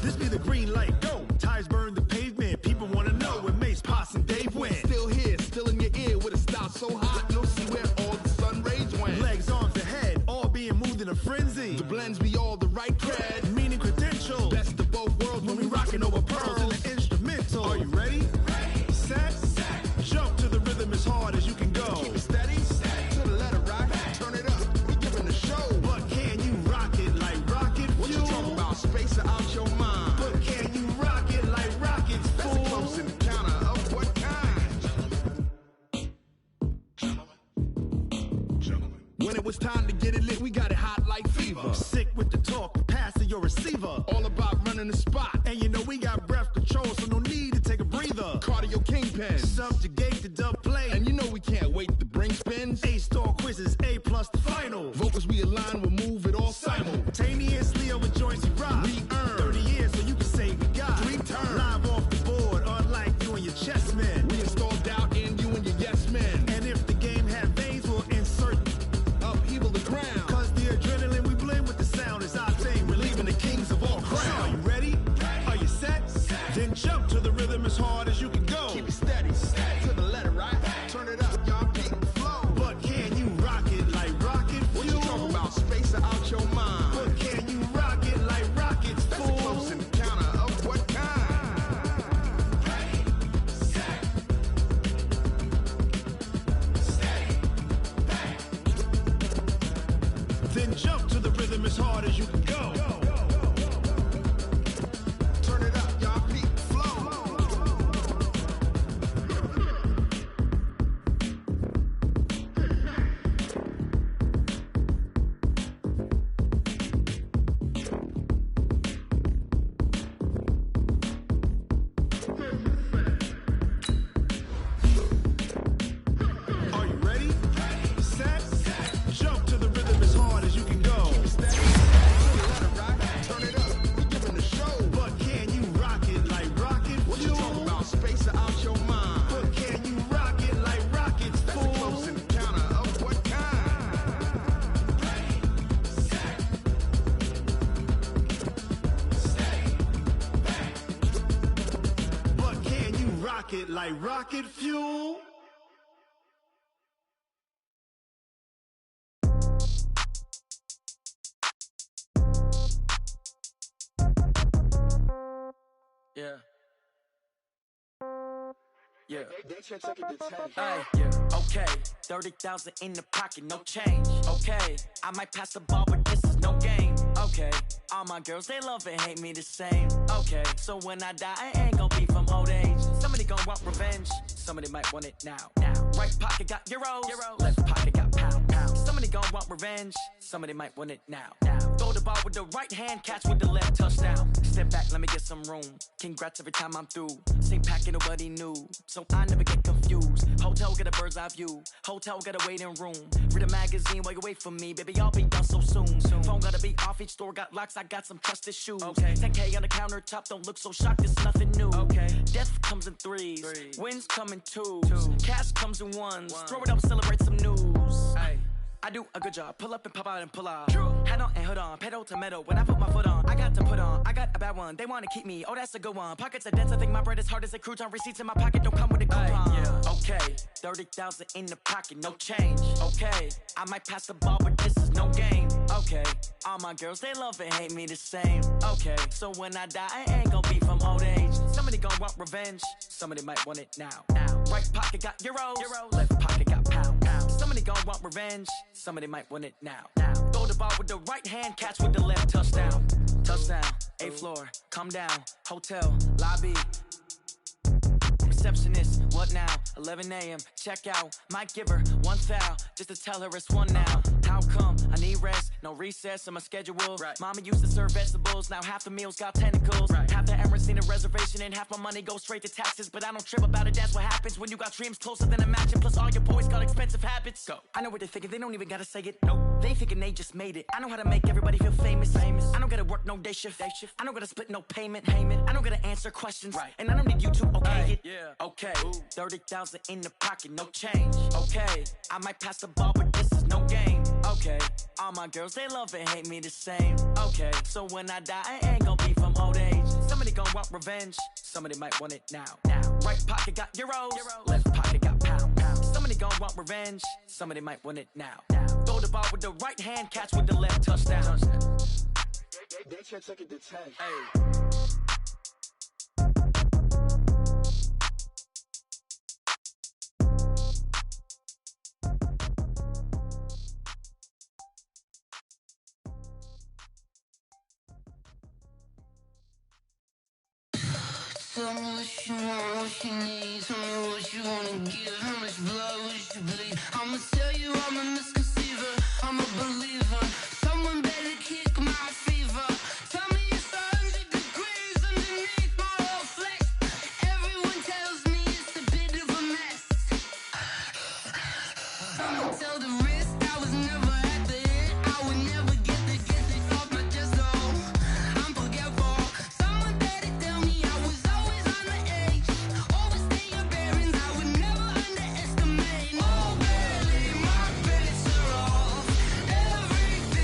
This be the green light, go. Tires burn the pavement. People want to know where Mace, Poss, and Dave went. Still here, still in your ear with a style so hot, you'll see where all the sun rays went. Legs, arms, and head, all being moved in a frenzy. The blends be all the right cred, meaning credentials. Best of both worlds when we rocking over pearls in the instrumental. Are you ready? Set, jump to the rhythm as hard as you can go. Keep it steady, to the letter right. Turn it up, we giving the show. But can you rock it like rocket fuel? What you talking about? Space out your mind. But can you rock it like rockets, fool? That's a close encounter of what kind? Gentlemen. When it was time to get it lit, we got it hot like fever. Sick with the talk, pass to your receiver. All about running the spot. And you know we got breath control, so no need to take a breather. Cardio kingpin, subjugate the dub play. And you know we can't wait to bring spins. A-star quizzes, A+ the final. Vocals we align, we'll move it all simultaneously over joints we rock. We earn 30 years, so you can say we got 3 turns. Live off the board, unlike you and your chess men. We install doubt in you and your yes men. And if the game had veins, we'll insert upheaval the ground. Cause the adrenaline we blend with the sound is our thing. We're leaving the kings of all crowns. So are you ready? Are you set? Then jump to the rhythm as hard as you can go. Keep it steady, to the letter right. Turn it up, y'all keep the flow. But can you rock it like rocket fuel? What you talking about? Space out your mind. But can you rock it like rockets, fool? That's a close encounter of what kind? Then jump to the rhythm as hard as you can go. Turn it up, y'all keep the flow. Are you ready? Set, jump to the rhythm as hard as you can go. Keep it steady, to the letter right. Turn it up, we giving the show. But can you rock it like rocket fuel? What you talking about? Space out your mind. But can you rock it like rockets, fool? That's a close encounter of what kind? But can you rock it like rocket fuel? Yeah. Yeah. Okay. 30,000 in the pocket, no change. Okay. I might pass the ball, but this is no game. Okay. All my girls, they love and hate me the same. Okay. So when I die, I ain't gonna be from old age. Somebody gon' want revenge. Somebody might want it now. Right pocket got euros. Left pocket got pound. Somebody gon' want revenge. Somebody might want it now. Throw the ball with the right hand, catch with the left, touchdown. Step back, let me get some room. Congrats every time I'm through. Same packet, nobody knew, so I never get confused. Hotel get a bird's eye view. Hotel got a waiting room. Read a magazine while you wait for me, baby. I'll be done so soon. Phone gotta be off. Each store got locks. I got some trusted shoes. Okay. 10K on the countertop. Don't look so shocked. It's nothing new. Okay. Death comes in threes. Wins come in twos. Cash comes in ones. Throw it up, celebrate some news. Hey. I do a good job, pull up and pop out and pull off. Head on and hood on, pedal to metal. When I put my foot on, I got to put on. I got a bad one, they wanna keep me. Oh, that's a good one. Pockets are dense, I think my bread is hard as a crouton. Receipts in my pocket don't come with a coupon. Okay, 30,000 in the pocket, no change. Okay, I might pass the ball, but this is no game. Okay, all my girls, they love and hate me the same. Okay, so when I die, I ain't gonna be from old age. Somebody gon' want revenge. Somebody might want it now. Right pocket got euros. Left pocket got pound. Somebody gon' want revenge. Somebody might want it now. Throw the ball with the right hand, catch with the left, touchdown. Touchdown, 8th floor, come down, hotel, lobby. Receptionist, what now? 11 a.m., check out. Might give her one foul, just to tell her it's one now. How come? I need rest, no recess in my schedule. Mama used to serve vegetables, now half the meals got tentacles. Half the Emirates need a reservation and half my money goes straight to taxes. But I don't trip about it, that's what happens when you got dreams closer than a mansion. Plus all your boys got expensive habits. Go. I know what they're thinking, they don't even gotta say it. Nope. They thinking they just made it. I know how to make everybody feel famous. I don't gotta work no day shift. I don't gotta split no payment. I don't gotta answer questions. And I don't need you to okay it. Okay, 30,000 in the pocket, no change. Okay, I might pass the ball, but this is no game. Okay, all my girls, they love and hate me the same. Okay, so when I die, I ain't gonna be from old age. Somebody gon' want revenge. Somebody might want it now. Right pocket got euros. Left pocket got pound. Somebody gon' want revenge. Somebody might want it now. Throw the ball with the right hand, catch with the left, touchdown. They can't take it to 10. Tell me what you want, what you need. Tell me what you wanna give. How much blood would you bleed? I'ma tell you I'm a misconceiver. I'm a believer. Someone better kick my fever. Tell me it's 100 degrees underneath my whole flesh. Everyone tells me it's a bit of a mess. I'ma tell the risk I was never at the end. I would never get it off my chest. Oh, I'm forgetful. Someone better tell me I was always on the edge. Overstay your bearings, I would never underestimate. Oh, barely my credits are off. Everything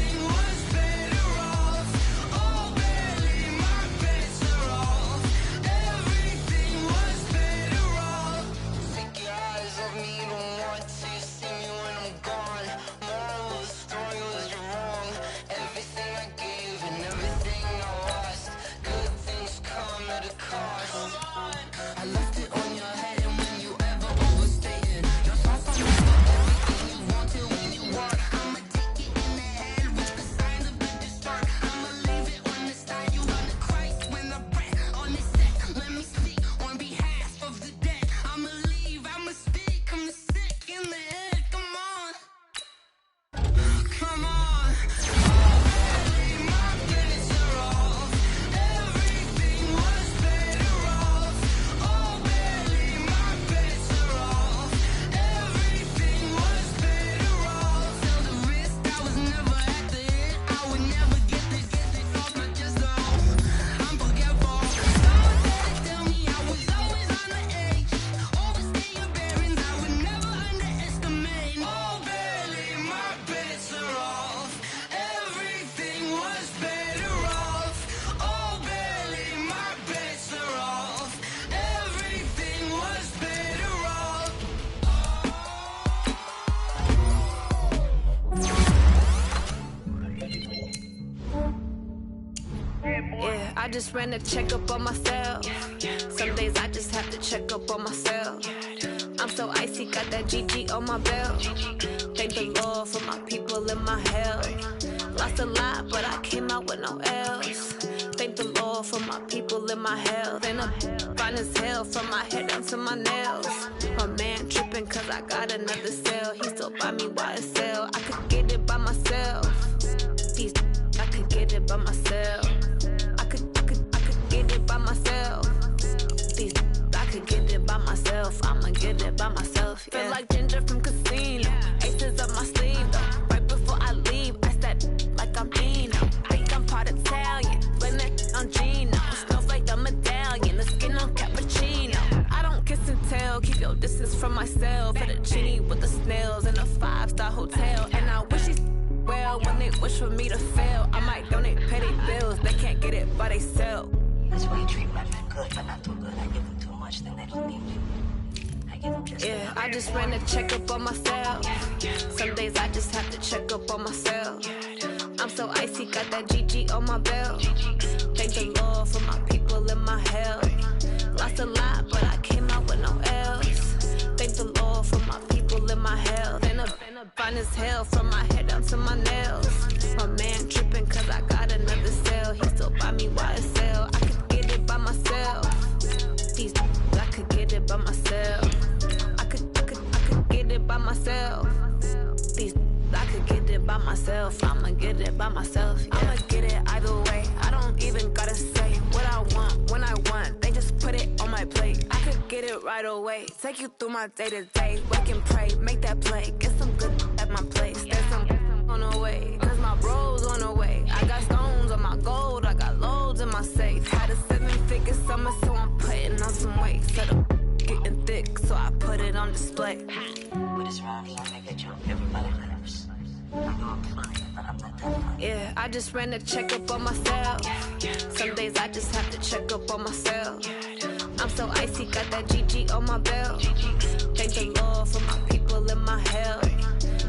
just ran a checkup on myself. Some days I just have to check up on myself. I'm so icy, got that GG on my belt. Thank the Lord for my people in my health. Lost a lot, but I came out with no L's. Thank the Lord for my people in my health. And I'm fine as hell from my head down to my nails. My man tripping cause I got another cell. He still buy me YSL. I could get it by myself. These I could get it by myself. I could get it by myself. These I could get it by myself. I'ma get it by myself. Yeah. Feel like Ginger from Casino. Aces up my sleeve though. Right before I leave, I step like I'm Dino. Think I'm part Italian. Blame that on Gino. Smells like the medallion. The skin on cappuccino. I don't kiss and tell. Keep your distance from myself. At a genie with the snails in a 5-star hotel. And I wish he's well when they wish for me to fail. I might donate petty bills. They can't get it by they sell. That's why you treat women good, but not too good. I give them too much, then they don't need you. I give them just enough. I just ran a checkup on myself. Some days I just have to check up on myself. I'm so icy, got that GG on my belt. Thank the Lord for my people in my health. Lost a lot, but I came out with no L's. Thank the Lord for my people in my health. And I'm fine as hell from my head down to my nails. My man tripping cause I got another cell. He still buy me YSL. I could get it by myself. These I could get it by myself. I could get it by myself. These I could get it by myself. I'ma get it by myself. Yeah. I'ma get it either way. I don't even gotta say what I want when I want. They just put it on my plate. I could get it right away. Take you through my day to day. Wake and pray, make that play. Get some good at my place. There's some on the way. Cause my bro's on the way. I got stones on my gold. I got loads in my safe. Had a 7-figure summer, so I'm putting on some weight. Set up getting thick, so I put it on display. With this round, I make a joke. Everybody laughs. I know I'm funny, but I'm not that funny. Yeah, I just ran a checkup on myself. Some days I just have to check up on myself. I'm so icy, got that GG on my belt. Thank the Lord for my people in my health.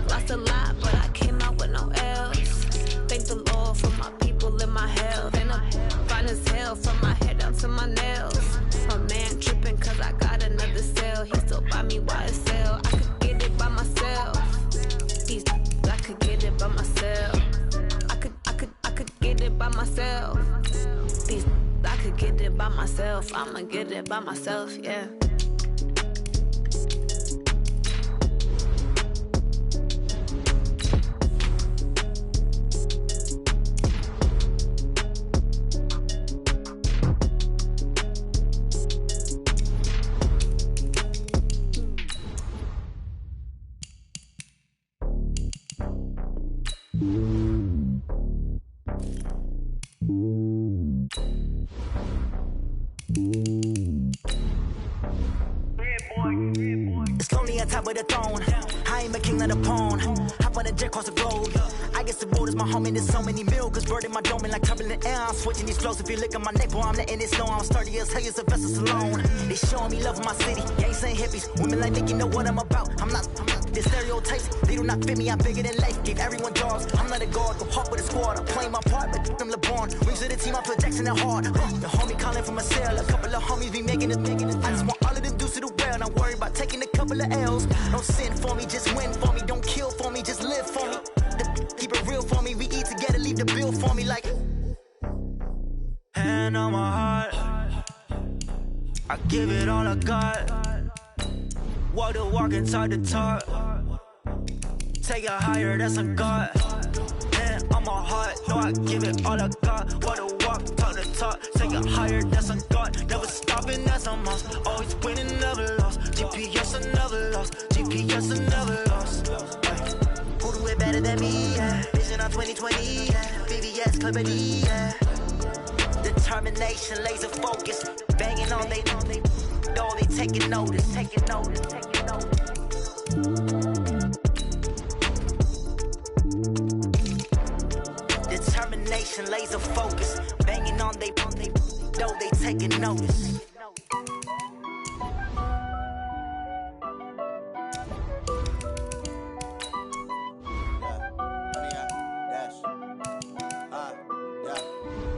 Lost a lot, but I came out with no L's. Thank the Lord for my people in my health. And I'm fine as hell from my head down to my nails. My man tripping cause I got another cell. He still buy me YSL. I could get it by myself. These I could get it by myself. I could get it by myself. These I could get it by myself. I'ma get it by myself, yeah. It's lonely on top of the throne. I ain't a king of the pawn. Hop on a jet across the globe. I guess the road is my home and there's so many milkers burning my dome and like turbulent air. I'm switching these flows. If you look at my neck, boy, I'm letting it slow. I'm sturdy as hell, as a vessel alone. They showing me love in my city. Gangs ain't hippies. Women like Nick, you know what I'm about. I'm not the stereotypes. They do not fit me. I'm bigger than life. Give everyone jobs. I'm not a guard. Go hard with a squad. I'm playing my part, but I'm LeBron. Wings of the team. I put Jackson and hard. The homie calling from a cell. A couple of homies be making it. I just want all of them dudes to the well. Not worry about taking a couple of L's. Don't sin for me, just win for me. Don't kill for me, just live for me. Keep it real for me. We eat together, leave the bill for me like. Hand on my heart, I give it all I got. Walk the walk and talk the talk. Take it higher, that's a God. Hand on my heart, no, I give it all I got. Walk the walk, talk the talk. Take it higher, that's a God. Never stopping, that's a must. Always winning, never lost. GPS, I never lost. GPS, I never lost. Who do it better than me? Yeah. Vision on 2020. Yeah. VVS, Clarity. Yeah. Determination, laser focus. Banging on they know they taking notice. Taking notice. Taking notice. Determination, laser focus. Banging on they know they taking notice.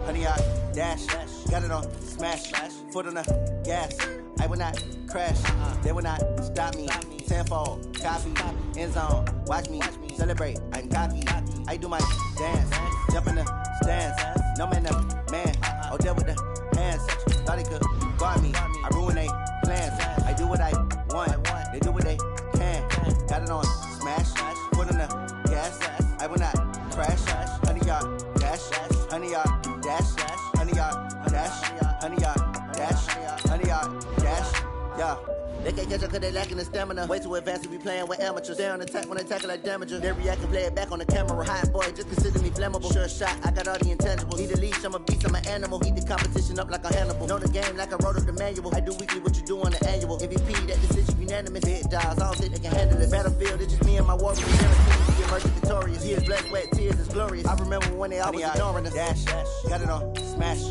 Honey, I dash. got it on smash, foot on the gas. I will not crash, they will not stop me. Tenfold, copy, end zone, watch me celebrate. I'm cocky, I do my dance, jump in the stands. No man, up, man, oh, deal with the hands. Thought he could guard me, I ruin they plans. I do what I want, they do what they can. Got it on smash, foot on the gas. I will not crash, 100 yard dash, 100 yard dash, 100 yard dash, 100 yard dash, 100 yard dash, yeah. They can't catch up cause they lacking the stamina. Way too advanced to be playing with amateurs. They on attack when they tackle like damager. They react and play it back on the camera. Hot boy, just consider me flammable. Sure shot, I got all the intangibles. Need a leash, I'm a beast, I'm an animal. Heat the competition up like a Hannibal. Know the game like I wrote up the manual. I do weekly what you do on the annual. MVP, that decision unanimous. Hit dials, I don't think they can handle it. Battlefield, it's just me and my warriors. Guaranteed to emerge victorious. Years, blood, sweat, tears, it's glorious. I remember when they always ignoring us. Dash, got it on smash,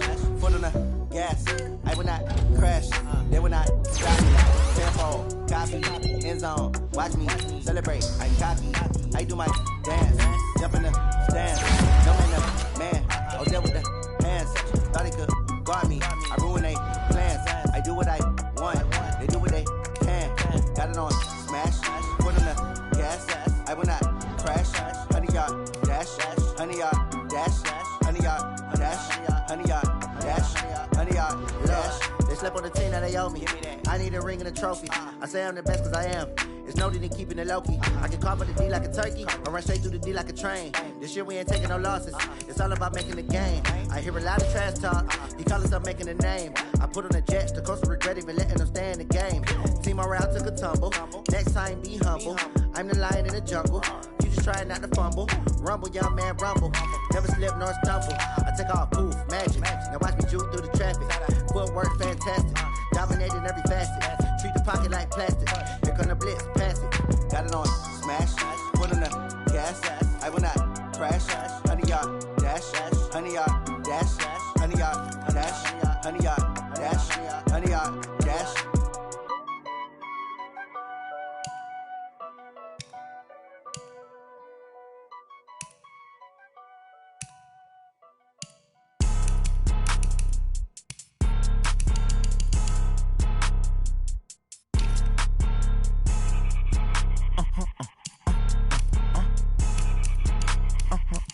foot on the gas. I will not crash, they will not stop me. Tenfold, copy, end zone, watch me celebrate. I'm cocky, I do my dance, jump in the stands. No man, up, man, oh, deal with the hands. Thought he could guard me, I ruin they plans. I do what I want, they do what they can. Got it on smash, foot on the gas. I will not crash, 100 yard dash, 100 yard dash, 100 yard dash, 100 yard dash, 100 yard dash. They slept on the team, now they owe me. I need a ring and a trophy. I say I'm the best cause I am. It's no need in keeping it low-key. I can carve the D like a turkey, or run straight through the D like a train. This year we ain't taking no losses. It's all about making the game. I hear a lot of trash talk. He call us up making a name. I put on the jets, the coast regret even letting them stay in the game. Team morale took a tumble. Next time be humble. I'm the lion in the jungle. You just trying not to fumble. Rumble, young man, rumble. Never slip nor stumble. I take off, poof, magic. Now watch me juke through the traffic. Footwork fantastic. Dominating every facet. Treat the pocket like plastic. Here come the blitz, pass it. Got it on smash, foot on the gas. I will not crash, 100 yard dash, 100 yard dash, 100 yard dash, 100 yard dash, 100 yard dash.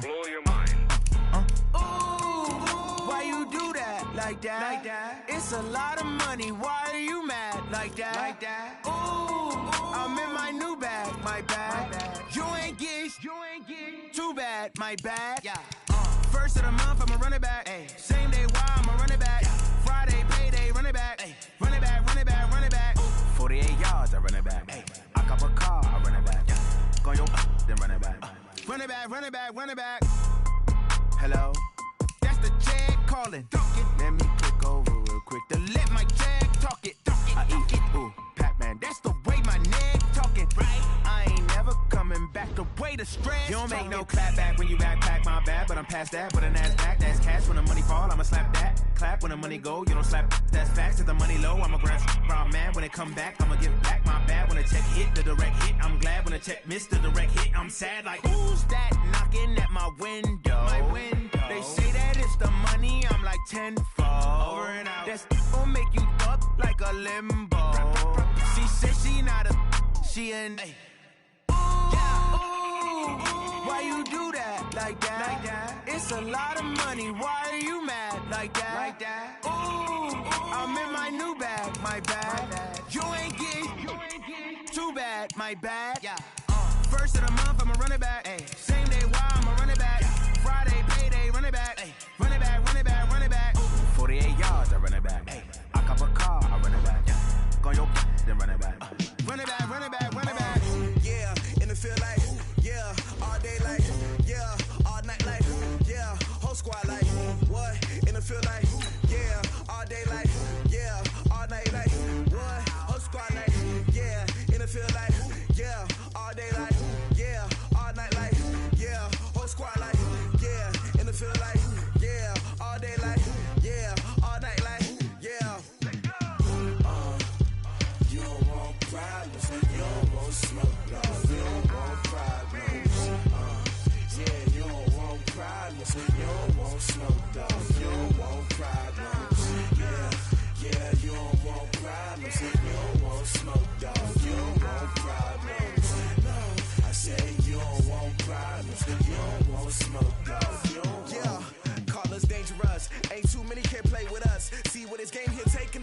Blow your mind. Ooh, why you do that? Like that? It's a lot of money. Why are you mad? Like that? Ooh, I'm in my new bag. My bad. You ain't get too bad. My bad. Yeah. First of the month, I'ma run it back. Ay. Same day, why I'ma run it back. Friday, payday, run it back. Ay. Run it back. 48 yards, I run it back. Ay. I cop a car, I run it back. Go your then run it back. Run it back. Hello? That's the Jag calling. Let me click over real quick to let my Jag talk it. I eat it. Ooh, Pac-Man, that's the way my neck talking. Right? I ain't never coming back the way the stress. You don't make no clap back when you backpack, my bad, but I'm past that. But an ass back, that's cash. When the money fall, I'ma slap that. Clap when the money go, you don't slap. That's facts. If the money low, I'ma grab raw man. When it come back, I'ma give back my bad. When the check hit, the direct hit, I'm glad. When the check missed the direct hit, I'm sad. Like, who's that knocking at my window? They say that it's the money, I'm like tenfold. Over and out. That's gon' make you up like a limbo. She said she not a, she an. Why you do that? Like that? It's a lot of money. Why are you mad? Like that? Ooh, I'm in my new bag. My bad. You ain't get too bad. My bad. Yeah. First of the month, I'ma run it back. Ay. Same day, why I'ma run it back. Friday, payday, run it back. Ay. Run it back. 48 yards, I run it back. Ay. I cop a car, I run it back. Go your then run it back. Run it back. Yeah, in the field like, yeah, all day like, yeah, all night like, yeah, whole squad like, what? In the field like, yeah, all day like, yeah, all night like, what? Whole squad like, yeah, in the field like, yeah, all day like, yeah, all night like,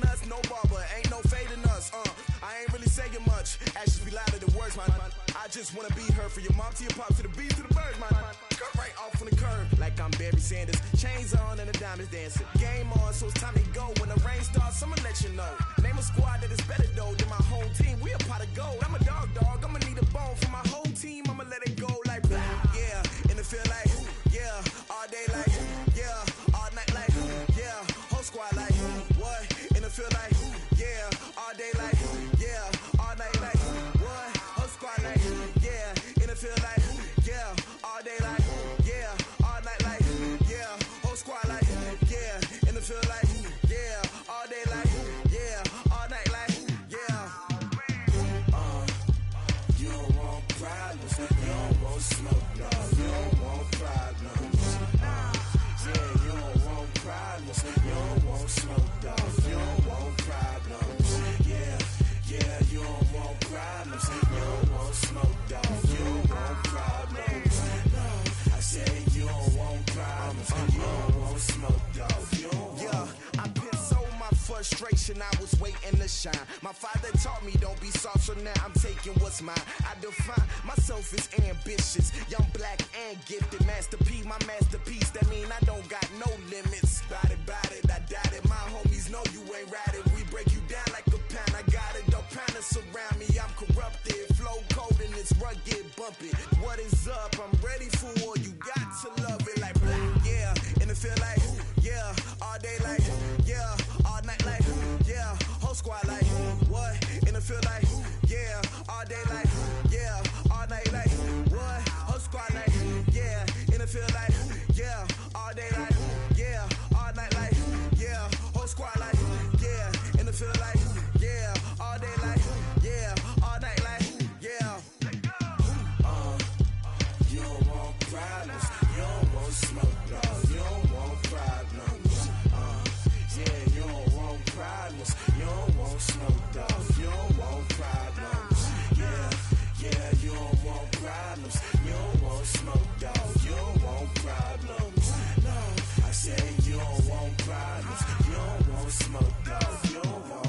on us, no barber, ain't no fading us. I ain't really saying much. Actions be louder than words, man. I just wanna be heard for your mom to your pop to the beat to the birds, man. Cut right off on the curb, like I'm Barry Sanders. Chains on and the diamonds dancing. Game on, so it's time to go. When the rain starts, I'ma let you know. Name a squad that is better though than my home team. We a pot of gold. I'm a dog. I'ma need a bone for my whole team. I'ma let it go like blah. Yeah, and it feel like yeah, all day like yeah, all night like yeah, whole squad like what? And it feel like yeah, all day like yeah, all night like what? Whole squad like yeah, and it feel like yeah, all day like yeah, all night like yeah, whole squad like yeah, and it feel like yeah, all day like yeah, all night like yeah. You don't want problems, you don't want smoke, dog. You don't want problems. Yeah, you don't want problems, you don't want smoke, dog. You don't want problems. Yeah, you don't want problems, you don't want smoke, dog. You don't want problems. No, I said you don't want problems, you don't want smoke, dog. You don't want. I've been so my frustration, I was waiting to shine. My father taught me don't be soft, so now I'm taking what's mine. I define myself as ambitious, young, black, and gifted. Master P, my masterpiece, that mean I don't got no limits. Bout it, I doubt it. My homies know you ain't ride it. We break you down like a pound. I got it, don't pound us around me. I'm corrupted, flow cold and it's rugged, bump it. What is up? I'm ready for war. You got to love it like blah, yeah. And it feel like yeah, all day like yeah, all night like yeah, whole squad like what? And it feel like yeah, all day like yeah, all night like what? Whole squad like yeah, and it feel like yeah, all day like yeah, all night like yeah, whole squad like yeah, and it feel like yeah, all day like yeah, all night like yeah. You don't want problems, you don't want smoke, dog. You don't want problems. Yeah, you don't want problems, you don't want smoke, dog. You don't want problems. Yeah, you don't want problems, you don't want smoke, dog. You don't want problems. No, I said you don't want problems, you don't want smoke, dog. You don't want.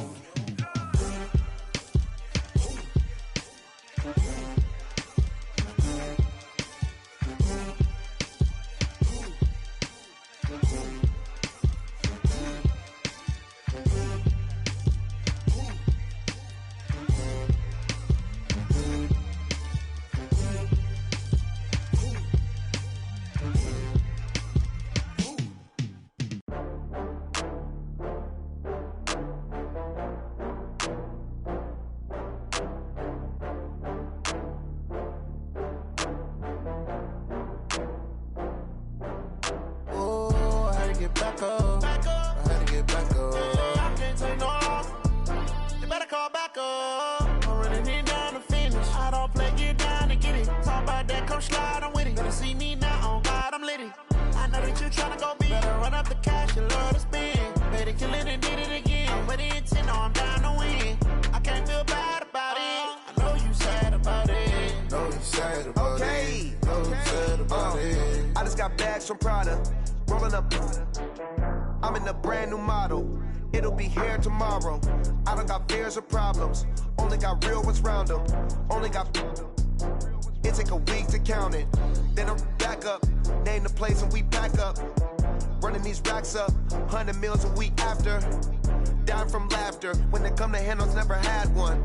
From Prada, rolling up. I'm in a brand new model. It'll be here tomorrow. I don't got fears or problems. Only got real ones round them. Only got. It take a week to count it. Then I'm back up. Name the place and we back up. Running these racks up. 100 meals a week after. Dying from laughter. When they come to handles, never had one.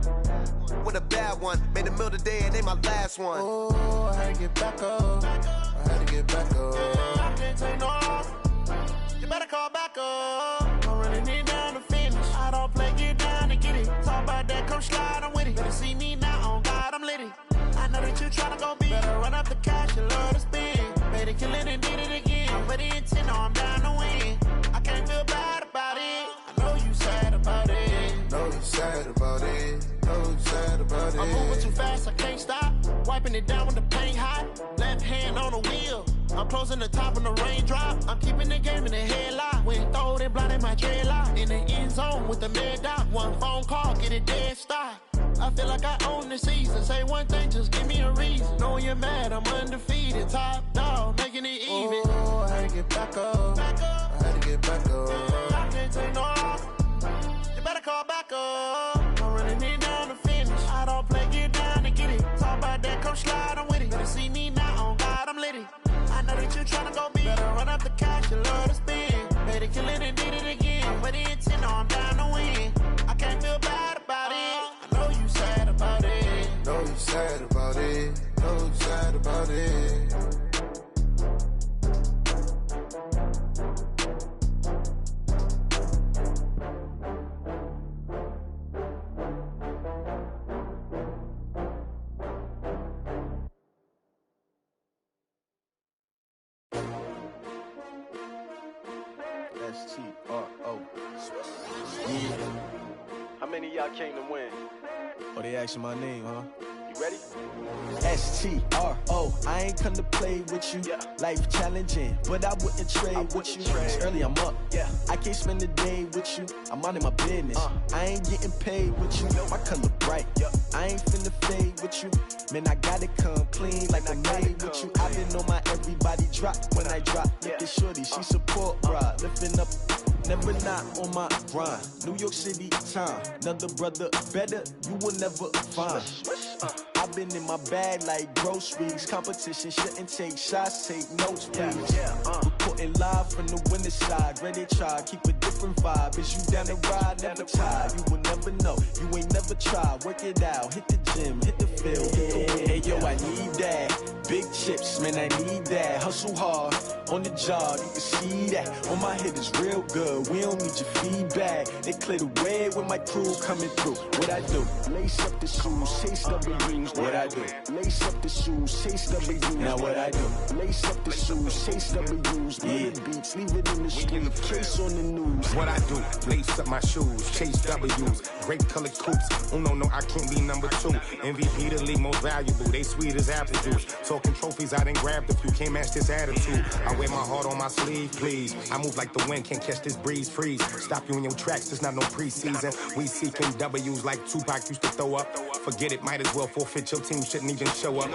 With a bad one. Made a meal today and ain't my last one. Oh, I had to get back up. I had to get back up. I can't take no loss. You better call back up. I'm running it down to finish. I don't play, get down to get it. Talk about that, come slide, I'm with it. Better see me now, on God, I'm lit it. I know that you tryna go big. Better run up the cash, you love to spend. Made it, kill it, and did it again. I'm with the intent, no, I'm down to win. I can't feel bad about it. I know you sad about it. Know you sad about it. Know you sad about it. I'm moving too fast, I can't stop. Wiping it down when the paint hot. Left hand on the wheel. I'm closing the top when the raindrop. I'm keeping the game in the headlock. When throwed and blinded my dreadlock. In the end zone with the mad dot. One phone call, get it dead stop. I feel like I own the season. Say one thing, just give me a reason. Knowing you're mad, I'm undefeated. Top dog, making it even. Oh, I had to get back up. I had to get back up. I can't take no loss. fall back up. I'm running it down to finish. I don't play, get down to get it. Talk about that, come slide, I'm with it. Better see me now, on God, I'm litty. I know that you tryna go big. Better run up the cash, you love to spend. Better kill it and did it again. With the intent, I'm down to win. I can't feel bad about it. I know you sad about it. Know you sad about it. Know you sad about it. S-T-R-O. Yeah. How many of y'all came to win? Oh, they asking my name, huh? You ready? S-T-R-O. I ain't come to play with you. Yeah. Life challenging, but I wouldn't trade with you. It's early, I'm up. Yeah. I can't spend the day with you. I'm minding my business. I ain't getting paid with you. My color bright. Yeah. I ain't finna fade with you. Man, I gotta come clean like I'm made with you. I've been on my everybody drop when I drop. Look at shorty, she support ride. Lifting up, never not on my grind. New York City time, another brother better, you will never find. I've been in my bag like groceries. Competition shouldn't take shots, take notes, please. Reporting live from the winter side. Ready to try, keep a different vibe. Is you down the ride, never tired. You will never know, you ain't never tried. Work it out, hit the gym, hit the field. Hey yo, I need that. Big chips, man, I need that. Hustle hard, on the job, you can see that. On my head is real good, we don't need your feedback. They clear the way with my crew coming through. What I do? Lace up the shoes, chase W's. What I do? Lace up the shoes, chase W's. Now what I do? Lace up the shoes, chase W's. Yeah. Beats, leave it in the street, case on the news. What I do? Lace up my shoes, chase W's. Great colored coops. Oh no, I can't be number 2. MVP the league most valuable. They sweet as apple juice. Talking trophies, I didn't grab the few. Can't match this attitude. I wear my heart on my sleeve, please. I move like the wind, can't catch this breeze, freeze. Stop you in your tracks, there's not no preseason. We seeking W's like Tupac used to throw up. Forget it, might as well forfeit. Your team shouldn't even show up.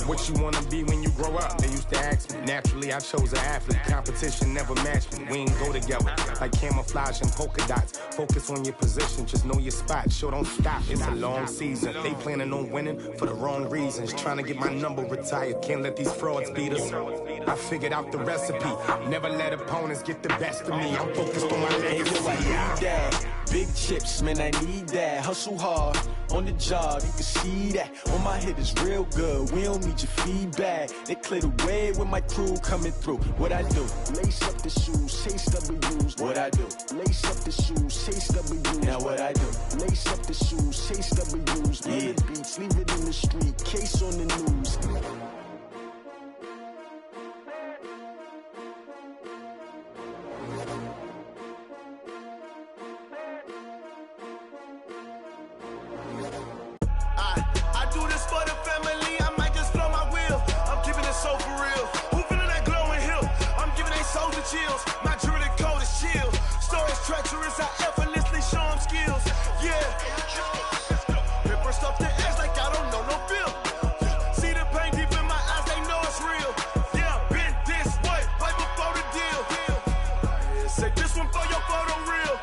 What you wanna be when you grow up? They used to ask me. Naturally, I chose an athlete. Competition never matched me. We ain't go together like camouflage and polka dots. Focus on your position, just know your spot. Sure, don't stop. It's a long season. They planning on winning for the wrong reasons. Trying to get my number retired. Can't let these frauds beat us. I figured out the recipe. Never let opponents get the best of me. I'm focused on my legacy. I need that. Big chips, man, I need that. Hustle hard, on the job, you can see that. On my head is real good, we don't need your feedback. They clear the way with my crew coming through. What I do? Lace up the shoes, chase W's. What I do? Lace up the shoes, chase W's. Now what I do? Lace up the shoes, chase W's. Yeah. Beats, leave it in the street, case on the news. I do this for the family, I might just blow my wheel. I'm keeping it so for real. Who feeling that glowing hill? I'm giving they souls the chills. My jewelry code is chill. Stories treacherous, I effortlessly show them skills. Yeah. Paper stuff the edge like I don't know no feel. See the pain deep in my eyes, they know it's real. Yeah, been this way, right before the deal. Say this one for your photo reel.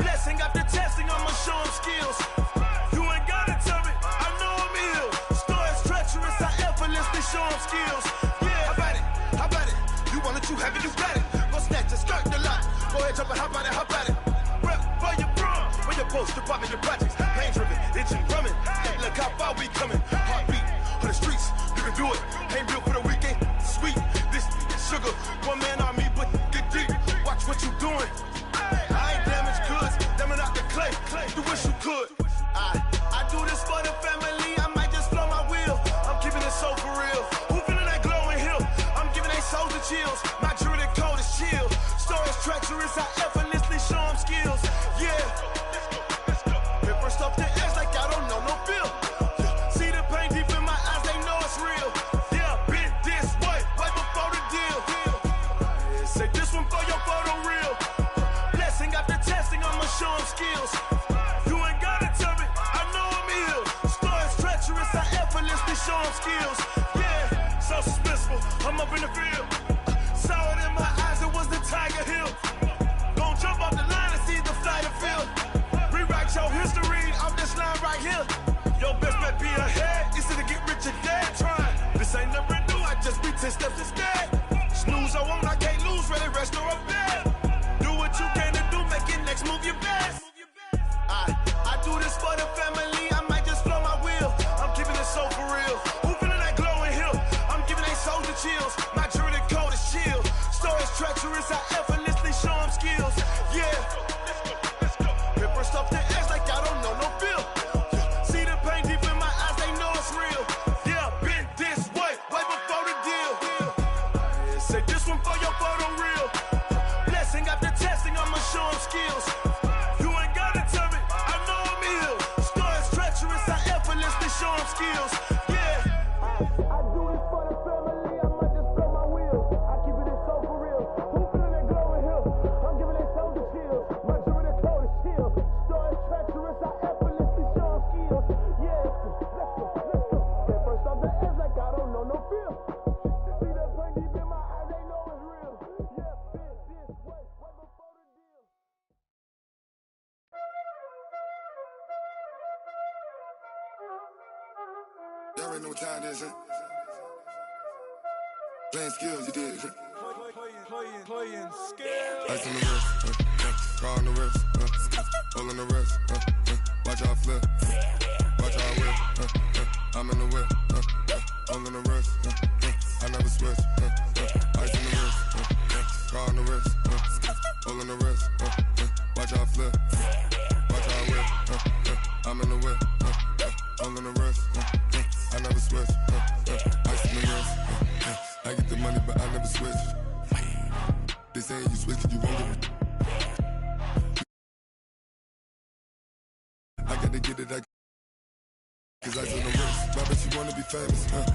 Blessing after testing, I'ma show them skills. Show them skills. Yeah, how about it? You want it, you have it, you got it. Go snatch a skirt the lot. Go ahead, jump and hop on it. Rep for your brum. Where your post, department, your projects. Pain driven, itching, drumming. Hey, look how far we coming. Heartbeat on the streets, you can do it. Ain't built for the weekend. Sweet, this sugar. One man army, but get deep. Watch what you doing. I ain't damaged goods, damn out the clay. You wish you could. I do this for the family. I might just blow my wheel. I'm keeping it so for real. Who feeling that glowing hill? I'm giving they souls the chills. My jewelry code is chill. Stories treacherous, I effortlessly show them skills. Yeah. Paper stuff the edge like I don't know no feel. See the pain deep in my eyes, they know it's real. Yeah, been this way, right before the deal. Say this one for your photo reel. Blessing after testing, I'ma show them skills. You ain't gotta tell me, I know I'm ill. Stories treacherous, I effortlessly show them skills. Yeah, so suspenseful, I'm up in the field. Saw it in my eyes, it was the Tiger Hill. Gon' jump off the line and see the flight of field. Rewrite 10 steps instead. Snooze, I won't, I can't lose, ready, rest or a bed. Do what you can to do, make it next move your best. I do this for the family, I might just flow my wheel. I'm keeping it so for real. Who feeling that glowing hill? I'm giving they soldier chills. My jewelry coat is chill. Stories treacherous, I effortlessly show them skills. Yeah. Ripper stuff the edge like I don't know no feel. See the pain deep in my eyes, they know it's real. Yeah, been this way before the deal. Say this one for your photo real. Blessing after testing, I'ma show them skills. You ain't gotta tell me, I know I'm ill. Stories treacherous, I effortlessly show them skills. Yeah. I do this for the family, I might just blow my wheel. I keep it so for real. Who feeling that glowing hill? I'm giving they soldier chills. My jewelry coat is chill. Stories treacherous, I effortlessly show them skills. Yeah, let's go. At first off the edge like I don't know no feel. See that pain deep in my eyes, they know it's real. Yeah, been this way before the deal. Y'all already know what time it is, huh? Playing skills, you did, huh? Playing skills. Ice on the wrist, car on the wrist, hole on the wrist, watch how I flip, watch how I whip, I'm in the whip, hole on the wrist, I never switch, ice on the wrist, car on the wrist, hole on the wrist, watch how I flip, watch how I whip, I'm in the whip, hole on the wrist, I never switch, ice on the wrist, I get the money but I never switch. They say you switch it, you won't get it. I gotta get it, cause I on the wrist. Why bet you wanna be famous, huh?